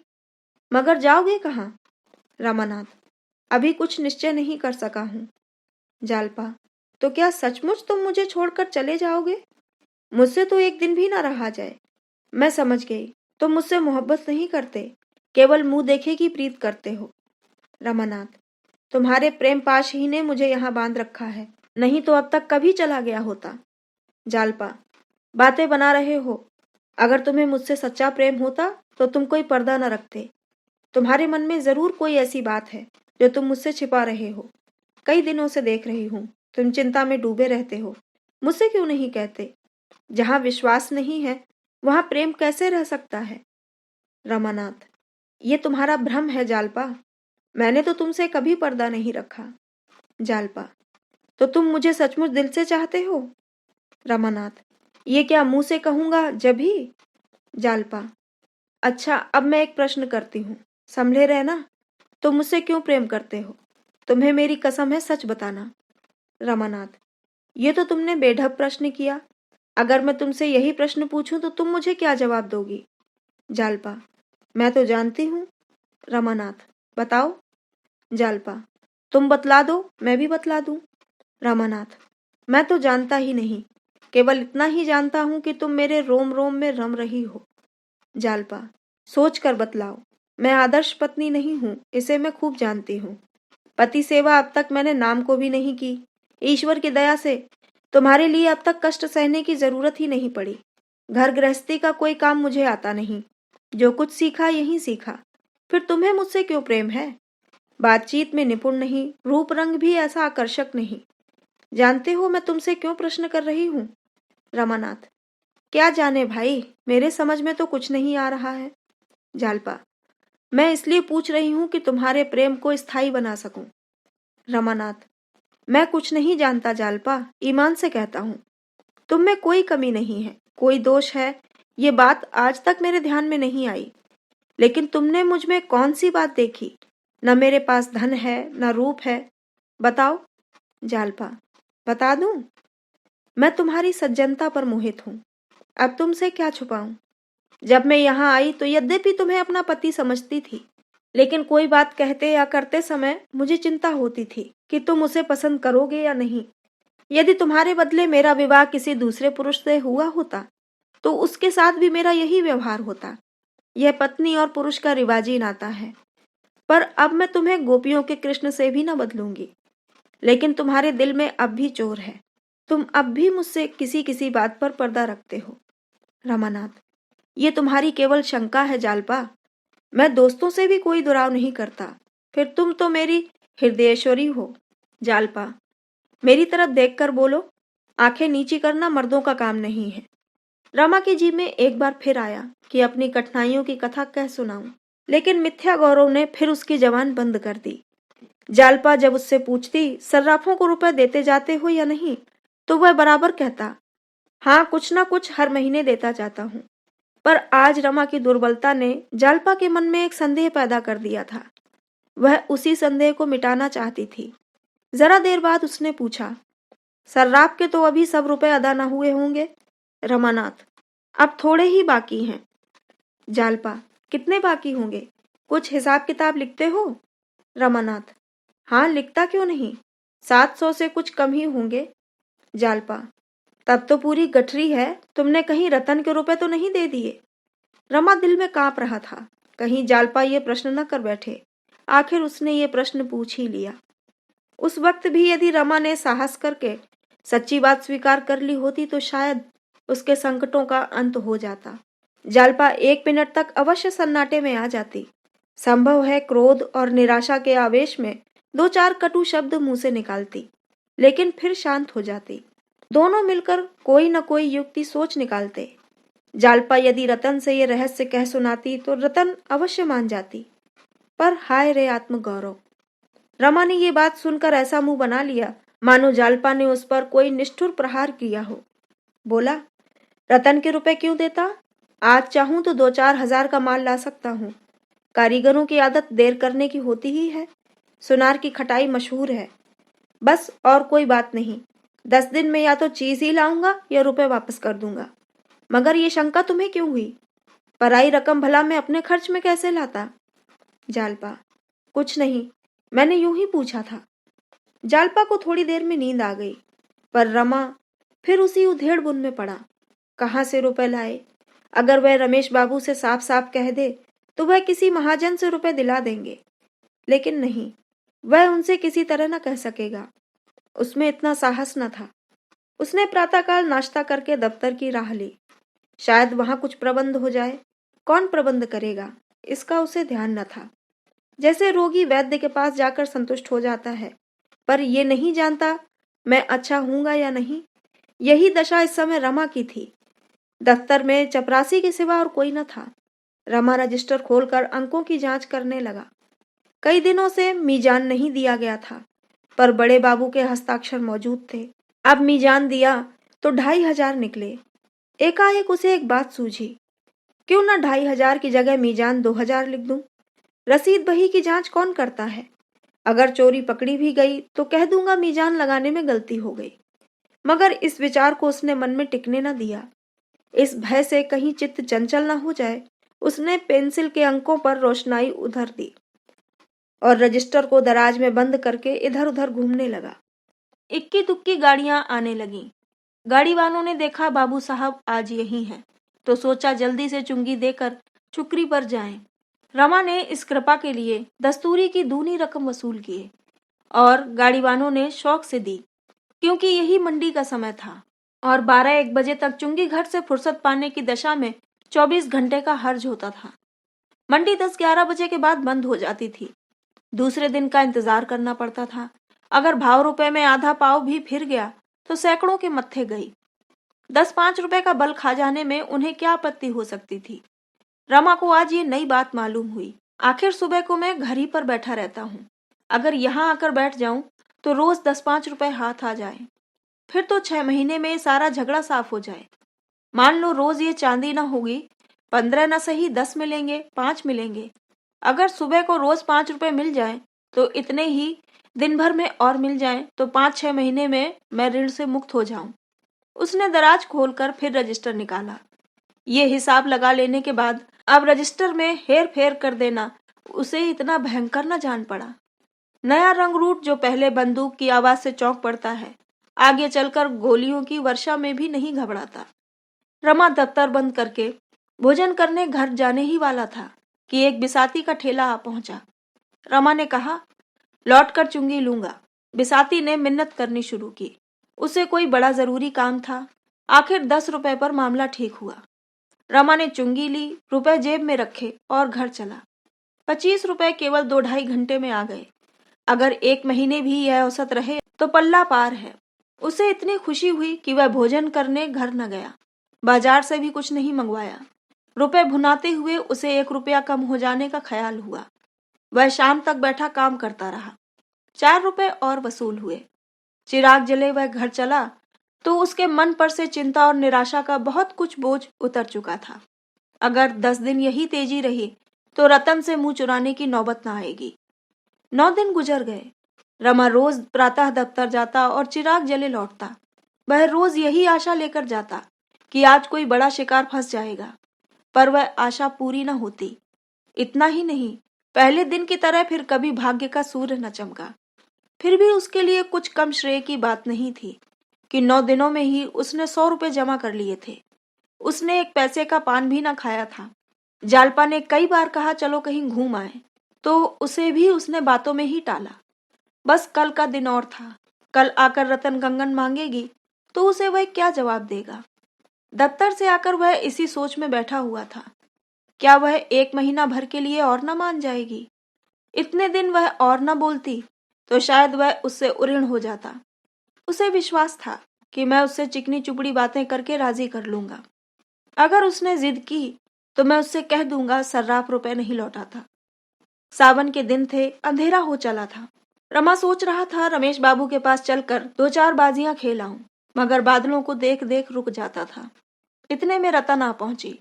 S1: मगर जाओगे कहाँ? रमानाथ, अभी कुछ निश्चय नहीं कर सका हूं। जालपा, तो क्या सचमुच तुम मुझे छोड़कर चले जाओगे? मुझसे तो एक दिन भी ना रहा जाए। मैं समझ गई, तुम मुझसे मोहब्बत नहीं करते, केवल मुंह देखे की प्रीत करते हो। रमानाथ, तुम्हारे प्रेम पाश ही ने मुझे यहाँ बांध रखा है, नहीं तो अब तक कभी चला गया होता। जालपा, बातें बना रहे हो। अगर तुम्हें मुझसे सच्चा प्रेम होता तो तुम कोई पर्दा न रखते। तुम्हारे मन में जरूर कोई ऐसी बात है जो तुम मुझसे छिपा रहे हो। कई दिनों से देख रही हूं, तुम चिंता में डूबे रहते हो। मुझसे क्यों नहीं कहते? जहां विश्वास नहीं है वहां प्रेम कैसे रह सकता है? रमानाथ, ये तुम्हारा भ्रम है जालपा। मैंने तो तुमसे कभी पर्दा नहीं रखा। जालपा, तो तुम मुझे सचमुच दिल से चाहते हो? रमानाथ, ये क्या मुंह से कहूंगा जब ही। जालपा, अच्छा अब मैं एक प्रश्न करती हूँ, संभले रहना। तुम मुझसे क्यों प्रेम करते हो? तुम्हें मेरी कसम है, सच बताना। रमानाथ, ये तो तुमने बेढब प्रश्न किया। अगर मैं तुमसे यही प्रश्न पूछूं तो तुम मुझे क्या जवाब दोगी? जालपा, मैं तो जानती हूँ। रमानाथ, बताओ। जालपा, तुम बतला दो, मैं भी बतला दूं। रमानाथ, मैं तो जानता ही नहीं, केवल इतना ही जानता हूं कि तुम मेरे रोम रोम में रम रही हो। जालपा, सोच कर बतलाओ। मैं आदर्श पत्नी नहीं हूं, इसे मैं खूब जानती हूँ। पति सेवा अब तक मैंने नाम को भी नहीं की। ईश्वर की दया से तुम्हारे लिए अब तक कष्ट सहने की जरूरत ही नहीं पड़ी। घर गृहस्थी का कोई काम मुझे आता नहीं। जो कुछ सीखा यहीं सीखा। फिर तुम्हें मुझसे क्यों प्रेम है? बातचीत में निपुण नहीं, रूप रंग भी ऐसा आकर्षक नहीं। जानते हो मैं तुमसे क्यों प्रश्न कर रही हूँ? रमानाथ: क्या जाने भाई, मेरे समझ में तो कुछ नहीं आ रहा है। जालपा: मैं इसलिए पूछ रही हूँ कि तुम्हारे प्रेम को स्थायी बना सकूं। रमानाथ: मैं कुछ नहीं जानता जालपा, ईमान से कहता हूँ। तुम में कोई कमी नहीं है, कोई दोष है, ये बात आज तक मेरे ध्यान में नहीं आई। लेकिन तुमने मुझ में कौन सी बात देखी? न मेरे पास धन है, न रूप है। बताओ। जालपा: बता दूं? मैं तुम्हारी सज्जनता पर मोहित हूँ। अब तुमसे क्या छुपाऊं? जब मैं यहाँ आई तो यद्यपि तुम्हें अपना पति समझती थी, लेकिन कोई बात कहते या करते समय मुझे चिंता होती थी कि तुम उसे पसंद करोगे या नहीं। यदि तुम्हारे बदले मेरा विवाह किसी दूसरे पुरुष से हुआ होता तो उसके साथ भी मेरा यही व्यवहार होता। यह पत्नी और पुरुष का रिवाजी नाता है। पर अब मैं तुम्हें गोपियों के कृष्ण से भी न बदलूंगी। लेकिन तुम्हारे दिल में अब भी चोर है। तुम अब भी मुझसे किसी किसी बात पर पर्दा रखते हो। रमानाथ: ये तुम्हारी केवल शंका है जालपा। मैं दोस्तों से भी कोई दुराव नहीं करता। फिर तुम तो मेरी हृदयेश्वरी हो। जालपा: मेरी तरफ देखकर बोलो। आंखें नीची करना मर्दों का काम नहीं है। रमा के जी में एक बार फिर आया कि अपनी कठिनाइयों की कथा कह सुनाऊं, लेकिन मिथ्या गौरव ने फिर उसकी जबान बंद कर दी। जालपा जब उससे पूछती सर्राफों को रुपए देते जाते हो या नहीं, तो वह बराबर कहता, हाँ कुछ ना कुछ हर महीने देता जाता हूँ। पर आज रमा की दुर्बलता ने जालपा के मन में एक संदेह पैदा कर दिया था। वह उसी संदेह को मिटाना चाहती थी। जरा देर बाद उसने पूछा, सर्राफ के तो अभी सब रुपए अदा न हुए होंगे? रमानाथ: अब थोड़े ही बाकी हैं। जालपा: कितने बाकी होंगे? कुछ हिसाब किताब लिखते हो? रमानाथ: हाँ, लिखता क्यों नहीं, 700 से कुछ कम ही होंगे। जालपा: तब तो पूरी गठरी है। तुमने कहीं रतन के रुपए तो नहीं दे दिए? रमा दिल में कांप रहा था, कहीं जालपा ये प्रश्न न कर बैठे। आखिर उसने ये प्रश्न पूछ ही लिया। उस वक्त भी यदि रमा ने साहस करके सच्ची बात स्वीकार कर ली होती तो शायद उसके संकटों का अंत हो जाता। जालपा 1 मिनट तक अवश्य सन्नाटे में आ जाती। संभव है क्रोध और निराशा के आवेश में 2-4 कटु शब्द मुंह से निकालती, लेकिन फिर शांत हो जाती। दोनों मिलकर कोई न कोई युक्ति सोच निकालते। जालपा यदि रतन से ये रहस्य कह सुनाती तो रतन अवश्य मान जाती। पर हाय रे आत्मगौरव! रमा ने ये बात सुनकर ऐसा मुंह बना लिया मानो जालपा ने उस पर कोई निष्ठुर प्रहार किया हो। बोला, रतन के रुपए क्यों देता? आज चाहूं तो 2-4 हजार का माल ला सकता हूँ। कारीगरों की आदत देर करने की होती ही है। सुनार की खटाई मशहूर है। बस और कोई बात नहीं। 10 दिन में या तो चीज ही लाऊंगा या रुपए वापस कर दूंगा। मगर ये शंका तुम्हें क्यों हुई? पराई रकम भला मैं अपने खर्च में कैसे लाता? जालपा: कुछ नहीं, मैंने यूं ही पूछा था। जालपा को थोड़ी देर में नींद आ गई, पर रमा फिर उसी उधेड़ बुन में पड़ा। कहाँ से रुपए लाए? अगर वह रमेश बाबू से साफ साफ कह दे तो वह किसी महाजन से रुपए दिला देंगे, लेकिन नहीं, वह उनसे किसी तरह न कह सकेगा। उसमें इतना साहस न था। उसने प्रातःकाल नाश्ता करके दफ्तर की राह ली। शायद वहां कुछ प्रबंध हो जाए। कौन प्रबंध करेगा, इसका उसे ध्यान न था। जैसे रोगी वैद्य के पास जाकर संतुष्ट हो जाता है, पर यह नहीं जानता मैं अच्छा हूंगा या नहीं। यही दशा इस समय रमा की थी। दफ्तर में चपरासी के सिवा और कोई न था। रमा रजिस्टर खोलकर अंकों की जांच करने लगा। कई दिनों से मीजान नहीं दिया गया था, पर बड़े बाबू के हस्ताक्षर मौजूद थे। अब मीजान दिया तो 2,500 निकले। एकाएक उसे एक बात सूझी, क्यों न 2,500 की जगह मीजान 2,000 लिख दूं। रसीद बही की जांच कौन करता है? अगर चोरी पकड़ी भी गई तो कह दूंगा मीजान लगाने में गलती हो गई। मगर इस विचार को उसने मन में टिकने न दिया। इस भय से कहीं चित्त चंचल न हो जाए, उसने पेंसिल के अंकों पर रोशनाई उधर दी और रजिस्टर को दराज में बंद करके इधर उधर घूमने लगा। इक्की दुक्की गाड़ियां आने लगीं। गाड़ी वालों ने देखा बाबू साहब आज यही हैं, तो सोचा जल्दी से चुंगी देकर चुकरी पर जाएं। रमा ने इस कृपा के लिए दस्तूरी की दूनी रकम वसूल किए और गाड़ी वालों ने शौक से दी, क्योंकि यही मंडी का समय था और 12-1 बजे तक चुंगी घर से फुर्सत पाने की दशा में 24 घंटे का हर्ज होता था। मंडी 10-11 बजे के बाद बंद हो जाती थी। दूसरे दिन का इंतजार करना पड़ता था। अगर भाव रुपए में आधा पाव भी फिर गया तो सैकड़ों के मत्थे गई। 10-5 रुपए का बल खा जाने में उन्हें क्या आपत्ति हो सकती थी। रमा को आज ये नई बात मालूम हुई। आखिर सुबह को मैं घर ही पर बैठा रहता हूँ। अगर यहाँ आकर बैठ जाऊं तो रोज 10-5 रुपए हाथ आ जाए, फिर तो 6 महीने में सारा झगड़ा साफ हो जाए। मान लो रोज ये चांदी ना होगी, 15 न सही 10 मिलेंगे, 5 मिलेंगे। अगर सुबह को रोज 5 रुपए मिल जाए तो इतने ही दिन भर में और मिल जाए तो 5-6 महीने में मैं ऋण से मुक्त हो जाऊं। उसने दराज खोलकर फिर रजिस्टर निकाला। ये हिसाब लगा लेने के बाद अब रजिस्टर में हेर फेर कर देना उसे इतना भयंकर न जान पड़ा। नया रंग रूट जो पहले बंदूक की आवाज से चौंक पड़ता है, आगे चलकर गोलियों की वर्षा में भी नहीं घबराता। रमा दफ्तर बंद करके भोजन करने घर जाने ही वाला था कि एक बिसाती का ठेला आ पहुंचा। रमा ने कहा, लौटकर चुंगी लूंगा। बिसाती ने मिन्नत करनी शुरू की। उसे कोई बड़ा जरूरी काम था। आखिर 10 रुपए पर मामला ठीक हुआ। रमा ने चुंगी ली, रुपए जेब में रखे और घर चला। 25 रुपए केवल 2-2.5 घंटे में आ गए। अगर 1 महीने भी यह औसत रहे तो पल्ला पार है। उसे इतनी खुशी हुई कि वह भोजन करने घर न गया, बाजार से भी कुछ नहीं मंगवाया। रुपए भुनाते हुए उसे 1 रुपया कम हो जाने का ख्याल हुआ। वह शाम तक बैठा काम करता रहा। 4 रुपए और वसूल हुए। चिराग जले वह घर चला तो उसके मन पर से चिंता और निराशा का बहुत कुछ बोझ उतर चुका था। अगर 10 दिन यही तेजी रही तो रतन से मुंह चुराने की नौबत न आएगी। 9 दिन गुजर गए। रमा रोज प्रातः दफ्तर जाता और चिराग जले लौटता। वह रोज यही आशा लेकर जाता कि आज कोई बड़ा शिकार फंस जाएगा, पर वह आशा पूरी न होती। इतना ही नहीं, पहले दिन की तरह फिर कभी भाग्य का सूर्य न चमका। फिर भी उसके लिए कुछ कम श्रेय की बात नहीं थी कि 9 दिनों में ही उसने 100 रुपए जमा कर लिए थे। उसने 1 पैसे का पान भी न खाया था। जालपा ने कई बार कहा चलो कहीं घूम आए, तो उसे भी उसने बातों में ही टाला। बस कल का दिन और था। कल आकर रतन कंगन मांगेगी तो उसे वह क्या जवाब देगा। दफ्तर से आकर वह इसी सोच में बैठा हुआ था। क्या वह 1 महीना भर के लिए और न मान जाएगी? इतने दिन वह और न बोलती तो शायद वह उससे उऋण हो जाता। उसे विश्वास था कि मैं उससे चिकनी चुपड़ी बातें करके राजी कर लूंगा। अगर उसने जिद की तो मैं उससे कह दूंगा सर्राफ रुपए नहीं लौटाता। सावन के दिन थे, अंधेरा हो चला था। रमा सोच रहा था रमेश बाबू के पास चलकर 2-4 बाजियां खेल आऊं, मगर बादलों को देख देख रुक जाता था। इतने में रतन आ पहुंची।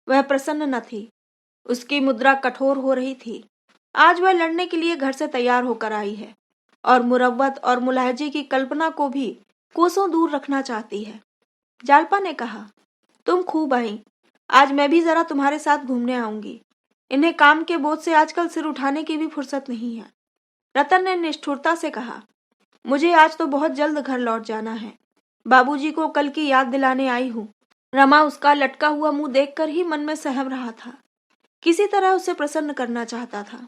S1: वह प्रसन्न न थी। उसकी मुद्रा कठोर हो रही थी। आज वह लड़ने के लिए घर से तैयार होकर आई है और मुरव्वत और मुलाहजे की कल्पना को भी कोसों दूर रखना चाहती है। जालपा ने कहा, तुम खूब आई। आज मैं भी जरा तुम्हारे साथ घूमने आऊंगी। इन्हें काम के बोझ से आजकल सिर उठाने की भी फुर्सत नहीं है। रतन ने निष्ठुरता से कहा, मुझे आज तो बहुत जल्द घर लौट जाना है। बाबूजी को कल की याद दिलाने आई हूँ। रमा उसका लटका हुआ मुंह देखकर ही मन में सहम रहा था। किसी तरह उसे प्रसन्न करना चाहता था।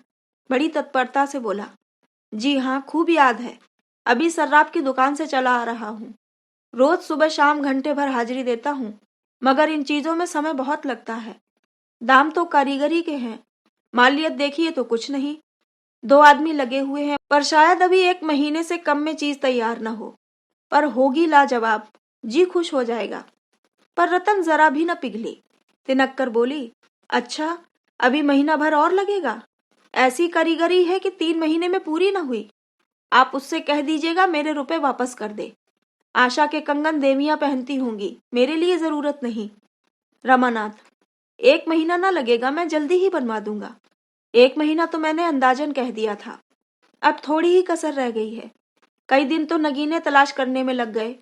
S1: बड़ी तत्परता से बोला, जी हाँ, खूब याद है। अभी सर्राफ की दुकान से चला आ रहा हूँ। रोज सुबह शाम घंटे भर हाजिरी देता हूँ, मगर इन चीजों में समय बहुत लगता है। दाम तो कारीगरी के हैं, मालियत देखिए तो कुछ नहीं। 2 आदमी लगे हुए हैं, पर शायद अभी 1 महीने से कम में चीज तैयार न हो, पर होगी लाजवाब। जी खुश हो जाएगा। पर रतन जरा भी न पिघली। तिनक कर बोली, अच्छा, अभी महीना भर और लगेगा? ऐसी कारीगरी है कि 3 महीने में पूरी न हुई। आप उससे कह दीजिएगा मेरे रुपए वापस कर दे। आशा के कंगन देवियां पहनती होंगी, मेरे लिए जरूरत नहीं। रमानाथ, 1 महीना ना लगेगा, मैं जल्दी ही बनवा दूंगा। 1 महीना तो मैंने अंदाजन कह दिया था। अब थोड़ी ही कसर रह गई है। कई दिन तो नगीने तलाश करने में लग गए।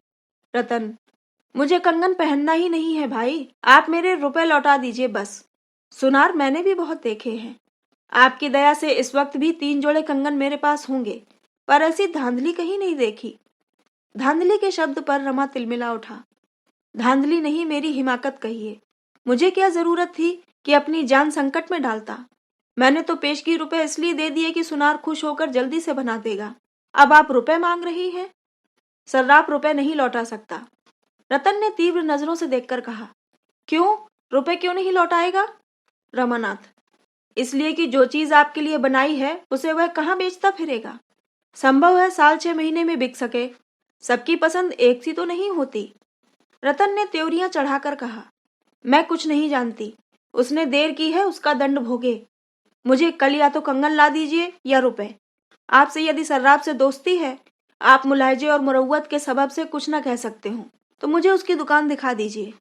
S1: रतन, मुझे कंगन पहनना ही नहीं है भाई, आप मेरे रुपए लौटा दीजिए बस। सुनार मैंने भी बहुत देखे हैं। आपकी दया से इस वक्त भी 3 जोड़े कंगन मेरे पास होंगे, पर ऐसी धांधली कहीं नहीं देखी। धांधली के शब्द पर रमा तिलमिला उठा। धांधली नहीं, मेरी हिमाकत कहिए। मुझे क्या जरूरत थी कि अपनी जान संकट में डालता। मैंने तो पेशगी रुपए इसलिए दे दिए कि सुनार खुश होकर जल्दी से बना देगा। अब आप रुपए मांग रही हैं? सर्राफ रुपए नहीं लौटा सकता। रतन ने तीव्र नजरों से देखकर कहा, क्यों? रुपए क्यों नहीं लौटाएगा? रमानाथ, इसलिए कि जो चीज आपके लिए बनाई है उसे वह कहाँ बेचता फिरेगा। संभव है साल 6 महीने में बिक सके। सबकी पसंद एक सी तो नहीं होती। रतन ने त्योरियां चढ़ाकर कहा, मैं कुछ नहीं जानती। उसने देर की है, उसका दंड भोगे। मुझे कल या तो कंगन ला दीजिए या रुपए। आपसे यदि सर्राफ से दोस्ती है, आप मुलायजे और मुरव्वत के सबब से कुछ न कह सकते हो, तो मुझे उसकी दुकान दिखा दीजिए।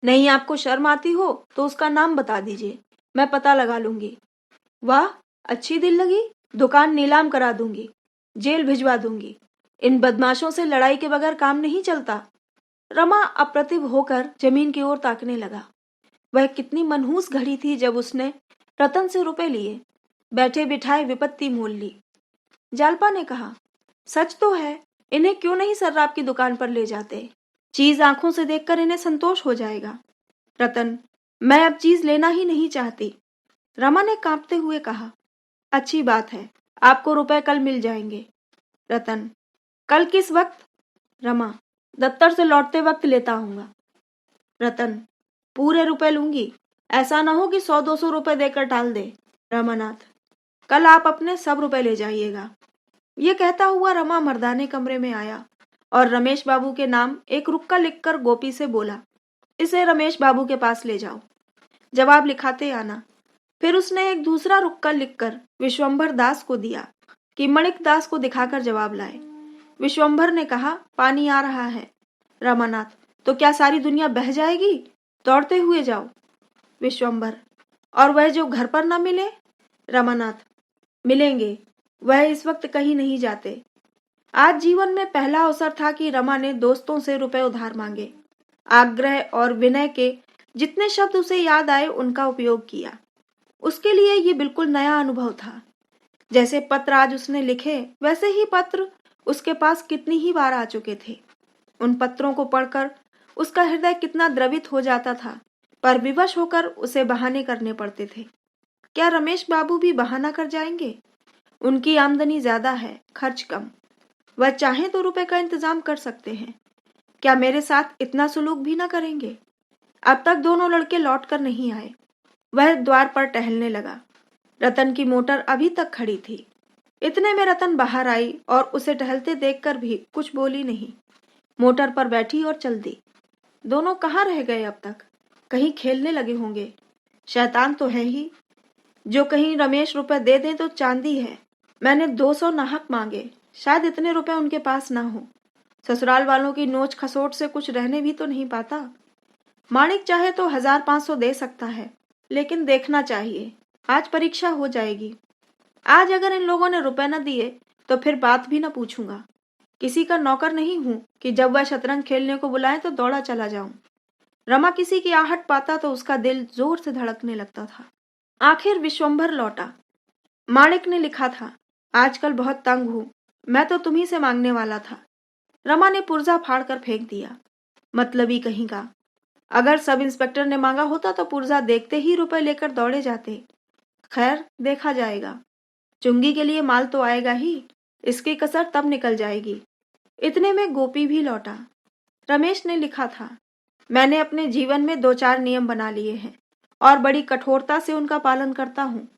S1: नहीं आपको शर्म आती हो तो उसका नाम बता दीजिए, मैं पता लगा लूंगी। वाह, अच्छी दिल लगी। दुकान नीलाम करा दूंगी, जेल भिजवा दूंगी। इन बदमाशों से लड़ाई के बगैर काम नहीं चलता। रमा अप्रतिभ होकर जमीन की ओर ताकने लगा। वह कितनी मनहूस घड़ी थी जब उसने रतन से रुपए लिए, बैठे बिठाए विपत्ति मोल ली। जालपा ने कहा, सच तो है, इन्हें क्यों नहीं सर्राफ की दुकान पर ले जाते। चीज आंखों से देखकर इन्हें संतोष हो जाएगा। रतन, मैं अब चीज लेना ही नहीं चाहती। रमा ने कांपते हुए कहा, अच्छी बात है, आपको रुपए कल मिल जाएंगे। रतन, कल किस वक्त। रमा, दफ्तर से लौटते वक्त लेता आऊंगा। रतन, पूरे रुपए लूंगी, ऐसा ना हो कि 100-200 रुपए देकर टाल दे। रमानाथ, कल आप अपने सब रुपए ले जाइएगा। ये कहता हुआ रमा मर्दाने कमरे में आया और रमेश बाबू के नाम एक रुक्का लिखकर गोपी से बोला, इसे रमेश बाबू के पास ले जाओ, जवाब लिखाते आना। फिर उसने एक दूसरा रुक्का लिखकर विश्वंभर दास को दिया कि मणिक दास को दिखाकर जवाब लाए। विश्वंभर ने कहा, पानी आ रहा है। रमानाथ, तो क्या सारी दुनिया बह जाएगी। दौड़ते हुए जाओ। विश्वंभर, और वह जो घर पर न मिले। रमानाथ, मिलेंगे, वह इस वक्त कहीं नहीं जाते। आज जीवन में पहला अवसर था कि रमा ने दोस्तों से रुपए उधार मांगे। आग्रह और विनय के जितने शब्द उसे याद आए उनका उपयोग किया। उसके लिए ये बिल्कुल नया अनुभव था। जैसे पत्र आज उसने लिखे, वैसे ही पत्र उसके पास कितनी ही बार आ चुके थे। उन पत्रों को पढ़कर उसका हृदय कितना द्रवित हो जाता था, पर विवश होकर उसे बहाने करने पड़ते थे। क्या रमेश बाबू भी बहाना कर जाएंगे। उनकी आमदनी ज्यादा है, खर्च कम। वह चाहे तो रुपए का इंतजाम कर सकते हैं। क्या मेरे साथ इतना सुलूक भी ना करेंगे। अब तक दोनों लड़के लौट कर नहीं आए। वह द्वार पर टहलने लगा। रतन की मोटर अभी तक खड़ी थी। इतने में रतन बाहर आई और उसे टहलते देखकर भी कुछ बोली नहीं। मोटर पर बैठी और चल दी। दोनों कहाँ रह गए अब तक। कहीं खेलने लगे होंगे। शैतान तो है ही। जो कहीं रमेश रुपए दे दें तो चांदी है। मैंने 200 नाहक मांगे, शायद इतने रुपए उनके पास ना हो। ससुराल वालों की नोच खसोट से कुछ रहने भी तो नहीं पाता। माणिक चाहे तो 1500 दे सकता है, लेकिन देखना चाहिए। आज परीक्षा हो जाएगी। आज अगर इन लोगों ने रुपए न दिए तो फिर बात भी न पूछूंगा। किसी का नौकर नहीं हूं कि जब वह शतरंज खेलने को बुलाए तो दौड़ा चला जाऊं। रमा किसी की आहट पाता तो उसका दिल जोर से धड़कने लगता था। आखिर विश्वंभर लौटा। माणिक ने लिखा था, आजकल बहुत तंग हूं, मैं तो तुम्ही से मांगने वाला था। रमा ने पुर्जा फाड़ कर फेंक दिया। मतलबी कहीं का। अगर सब इंस्पेक्टर ने मांगा होता तो पुर्जा देखते ही रुपए लेकर दौड़े जाते। खैर, देखा जाएगा। चुंगी के लिए माल तो आएगा ही, इसकी कसर तब निकल जाएगी। इतने में गोपी भी लौटा। रमेश ने लिखा था, मैंने अपने जीवन में 2-4 नियम बना लिए हैं और बड़ी कठोरता से उनका पालन करता हूँ।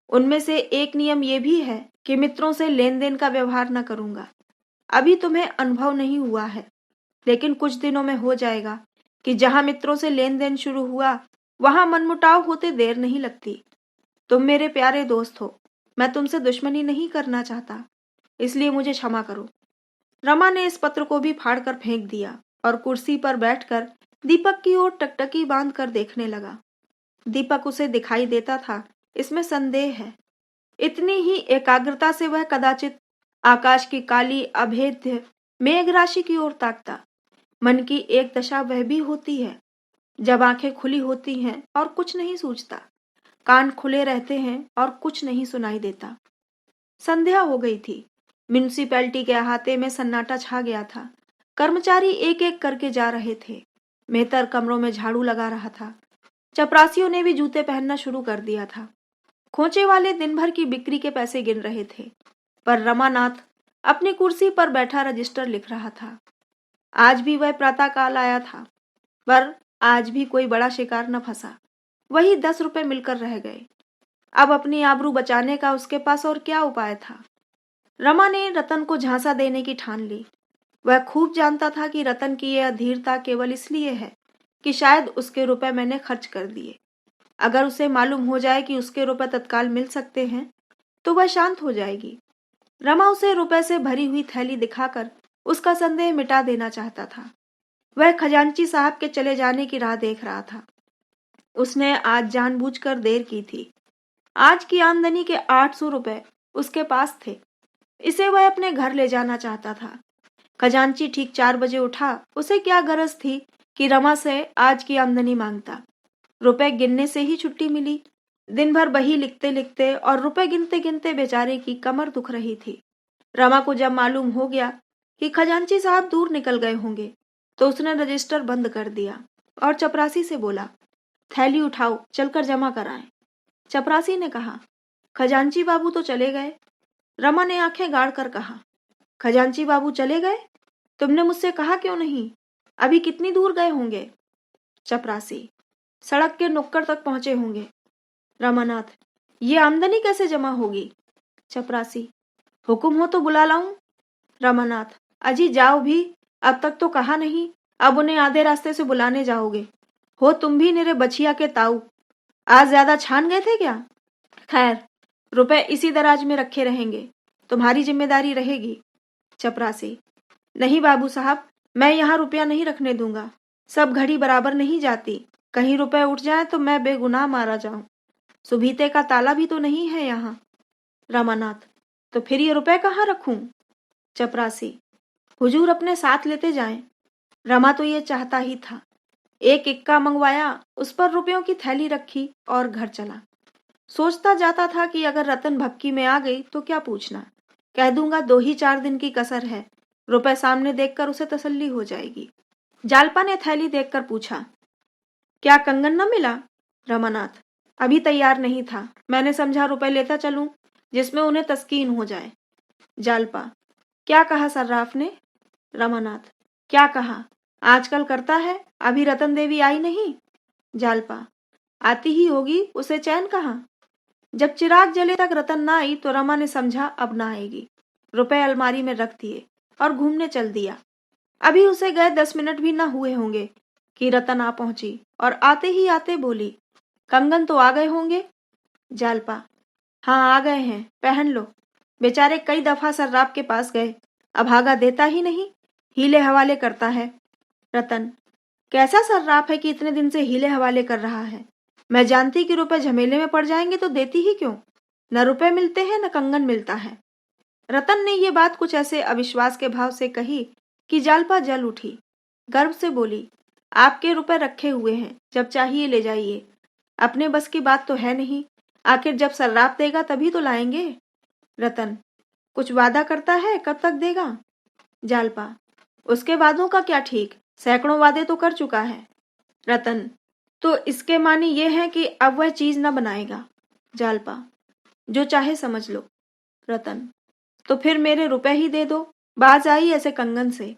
S1: उनमें से एक नियम ये भी है कि मित्रों से लेन देन का व्यवहार न करूंगा। अभी तुम्हें अनुभव नहीं हुआ है, लेकिन कुछ दिनों में हो जाएगा कि जहां मित्रों से लेन देन शुरू हुआ वहां मनमुटाव होते देर नहीं लगती। तुम मेरे प्यारे दोस्त हो, मैं तुमसे दुश्मनी नहीं करना चाहता, इसलिए मुझे क्षमा करो। रमा ने इस पत्र को भी फाड़कर फेंक दिया और कुर्सी पर बैठकर दीपक की ओर टकटकी बांधकर देखने लगा। दीपक उसे दिखाई देता था, इसमें संदेह है। इतनी ही एकाग्रता से वह कदाचित आकाश की काली अभेद्य मेघ राशि की ओर ताकता। मन की एक दशा वह भी होती है जब आंखें खुली होती हैं और कुछ नहीं सूझता, कान खुले रहते हैं और कुछ नहीं सुनाई देता। संध्या हो गई थी। म्यूनिसिपैलिटी के अहाते में सन्नाटा छा गया था। कर्मचारी एक एक करके जा रहे थे। मेहतर कमरों में झाड़ू लगा रहा था। चपरासियों ने भी जूते पहनना शुरू कर दिया था। खोचे वाले दिन भर की बिक्री के पैसे गिन रहे थे, पर रमानाथ अपनी कुर्सी पर बैठा रजिस्टर लिख रहा था। आज भी वह प्रातःकाल आया था, पर आज भी कोई बड़ा शिकार न फंसा। वही 10 रुपए मिलकर रह गए। अब अपनी आबरू बचाने का उसके पास और क्या उपाय था। रमा ने रतन को झांसा देने की ठान ली। वह खूब जानता था कि रतन की यह अधीरता केवल इसलिए है कि शायद उसके रुपए मैंने खर्च कर दिए। अगर उसे मालूम हो जाए कि उसके रुपए तत्काल मिल सकते हैं तो वह शांत हो जाएगी। रमा उसे रुपए से भरी हुई थैली दिखाकर उसका संदेह मिटा देना चाहता था। वह खजांची साहब के चले जाने की राह देख रहा था। उसने आज जानबूझकर देर की थी। आज की आमदनी के 800 रुपए उसके पास थे। इसे वह अपने घर ले जाना चाहता था। खजांची ठीक 4 बजे उठा। उसे क्या गरज थी कि रमा से आज की आमदनी मांगता। रुपए गिनने से ही छुट्टी मिली। दिन भर बही लिखते लिखते और रुपए गिनते गिनते बेचारे की कमर दुख रही थी। रमा को जब मालूम हो गया कि खजांची साहब दूर निकल गए होंगे तो उसने रजिस्टर बंद कर दिया और चपरासी से बोला, थैली उठाओ, चलकर जमा कराएं। चपरासी ने कहा, खजांची बाबू तो चले गए। रमा ने आंखें गाड़ कर कहा, खजांची बाबू चले गए? तुमने मुझसे कहा क्यों नहीं? अभी कितनी दूर गए होंगे? चपरासी, सड़क के नुक्कड़ तक पहुंचे होंगे। रमानाथ, ये आमदनी कैसे जमा होगी? चपरासी, हुक्म हो तो बुला लाऊं? रमानाथ, अजी जाओ भी, अब तक तो कहा नहीं, अब उन्हें आधे रास्ते से बुलाने जाओगे। हो तुम भी निरे बछिया के ताऊ, आज ज्यादा छान गए थे क्या? खैर, रुपए इसी दराज में रखे रहेंगे, तुम्हारी जिम्मेदारी रहेगी। चपरासी, नहीं बाबू साहब, मैं यहाँ रुपया नहीं रखने दूंगा। सब घड़ी बराबर नहीं जाती, कहीं रुपए उठ जाए तो मैं बेगुनाह मारा जाऊं। सुभीते का ताला भी तो नहीं है यहाँ। रामानाथ, तो फिर ये रुपए कहाँ रखूं? चपरासी, हुजूर अपने साथ लेते जाएं। रमा तो ये चाहता ही था। एक इक्का मंगवाया, उस पर रुपयों की थैली रखी और घर चला। सोचता जाता था कि अगर रतन भपकी में आ गई तो क्या पूछना, कह दूंगा 2 ही 4 दिन की कसर है। रुपए सामने देखकर उसे तसल्ली हो जाएगी। जालपा ने थैली देखकर पूछा, क्या कंगन न मिला? रमानाथ, अभी तैयार नहीं था, मैंने समझा रुपए लेता चलूं जिसमें उन्हें तस्कीन हो जाए। जालपा, क्या कहा सर्राफ ने? रमानाथ, क्या कहा, आजकल करता है, अभी रतन देवी आई नहीं। जालपा, आती ही होगी, उसे चैन कहाँ। जब चिराग जले तक रतन ना आई तो रमा ने समझा अब ना आएगी। रुपए अलमारी में रख दिए और घूमने चल दिया। अभी उसे गए 10 मिनट भी न हुए होंगे कि रतन आ पहुंची और आते ही आते बोली, कंगन तो आ गए होंगे। जालपा, हाँ आ गए हैं, पहन लो। बेचारे कई दफा सर्राफ के पास गए, अभागा देता ही नहीं, हीले हवाले करता है। रतन, कैसा सर्राफ है कि इतने दिन से हीले हवाले कर रहा है। मैं जानती कि रुपए झमेले में पड़ जाएंगे तो देती ही क्यों। न रुपए मिलते हैं न कंगन मिलता है। रतन ने ये बात कुछ ऐसे अविश्वास के भाव से कही कि जालपा जल उठी। गर्व से बोली, आपके रुपए रखे हुए हैं, जब चाहिए ले जाइए। अपने बस की बात तो है नहीं, आखिर जब सर्राफ देगा तभी तो लाएंगे। रतन, कुछ वादा करता है, कब तक देगा? जालपा, उसके वादों का क्या ठीक, सैकड़ों वादे तो कर चुका है। रतन, तो इसके माने ये है कि अब वह चीज न बनाएगा। जालपा, जो चाहे समझ लो। रतन, तो फिर मेरे रुपए ही दे दो, बाज आई ऐसे कंगन से।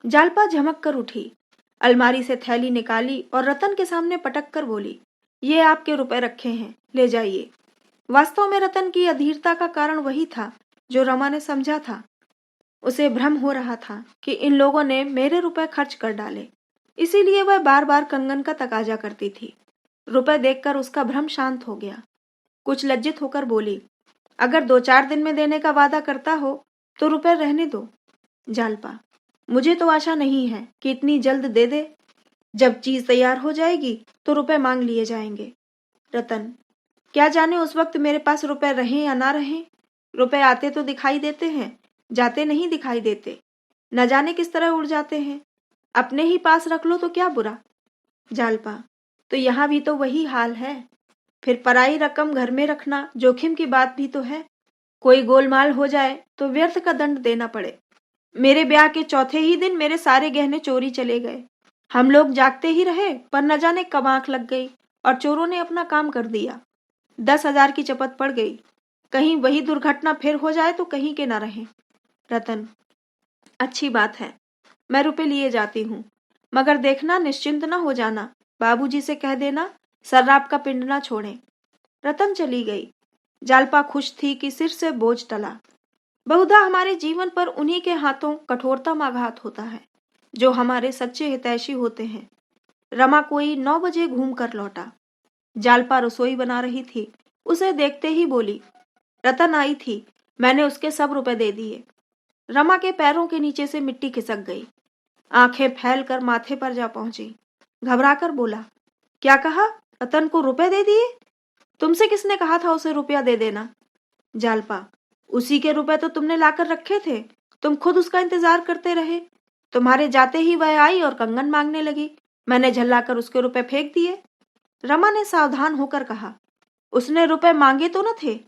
S1: जालपा झमक कर उठी, अलमारी से थैली निकाली और रतन के सामने पटक कर बोली, ये आपके रुपए रखे हैं, ले जाइए। वास्तव में रतन की अधीरता का कारण वही था जो रमा ने समझा था। उसे भ्रम हो रहा था कि इन लोगों ने मेरे रुपए खर्च कर डाले, इसीलिए वह बार बार कंगन का तकाजा करती थी। रुपए देखकर उसका भ्रम शांत हो गया। कुछ लज्जित होकर बोली, अगर 2-4 दिन में देने का वादा करता हो तो रुपए रहने दो। जालपा, मुझे तो आशा नहीं है कि इतनी जल्द दे दे। जब चीज तैयार हो जाएगी तो रुपए मांग लिए जाएंगे। रतन, क्या जाने उस वक्त मेरे पास रुपए रहें या ना रहें। रुपए आते तो दिखाई देते हैं, जाते नहीं दिखाई देते, न जाने किस तरह उड़ जाते हैं। अपने ही पास रख लो तो क्या बुरा। जालपा, तो यहाँ भी तो वही हाल है। फिर पराई रकम घर में रखना जोखिम की बात भी तो है। कोई गोलमाल हो जाए तो व्यर्थ का दंड देना पड़े। मेरे ब्याह के चौथे ही दिन मेरे सारे गहने चोरी चले गए। हम लोग जागते ही रहे, पर न जाने कब आंख लग गई और चोरों ने अपना काम कर दिया। 10,000 की चपत पड़ गई। कहीं वही दुर्घटना फिर हो जाए तो कहीं के न रहे। रतन, अच्छी बात है, मैं रुपए लिए जाती हूँ, मगर देखना निश्चिंत न हो जाना। बाबूजी से कह देना सर्राफ का पिंड ना छोड़ें। रतन चली गई। जालपा खुश थी कि सिर से बोझ टला। बहुधा हमारे जीवन पर उन्हीं के हाथों कठोरतम आघात होता है जो हमारे सच्चे हितैषी होते हैं। रमा कोई 9 बजे घूम कर लौटा। जालपा रसोई बना रही थी। उसे देखते ही बोली, रतन आई थी, मैंने उसके सब रुपए दे दिए। रमा के पैरों के नीचे से मिट्टी खिसक गई। आंखें फैलकर माथे पर जा पहुंची। घबराकर बोला, क्या कहा? रतन को रुपए दे दिए? तुमसे किसने कहा था उसे रुपया दे देना? जालपा, उसी के रुपए तो तुमने लाकर रखे थे। तुम खुद उसका इंतजार करते रहे। तुम्हारे जाते ही वह आई और कंगन मांगने लगी। मैंने झल्लाकर उसके रुपए फेंक दिए। रमा ने सावधान होकर कहा, उसने रुपए मांगे तो न थे?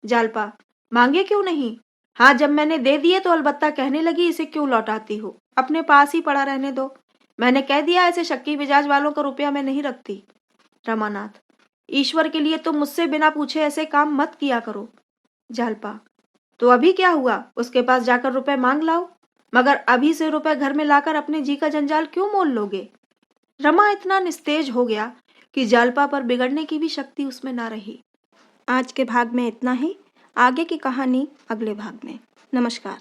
S1: जालपा, मांगे क्यों नहीं? हाँ, जब मैंने दे दिए तो अलबत्ता कहने लगी, इसे क्यों लौटाती हो, अपने पास ही पड़ा रहने दो। मैंने कह दिया, ऐसे शक्की मिजाज वालों का रुपया मैं नहीं रखती। रमानाथ, ईश्वर के लिए तुम मुझसे बिना पूछे ऐसे काम मत किया करो। जालपा, तो अभी क्या हुआ? उसके पास जाकर रुपए मांग लाओ। मगर अभी से रुपए घर में लाकर अपने जी का जंजाल क्यों मोल लोगे? रमा इतना निस्तेज हो गया कि जालपा पर बिगड़ने की भी शक्ति उसमें ना रही। आज के भाग में इतना ही। आगे की कहानी अगले भाग में। नमस्कार।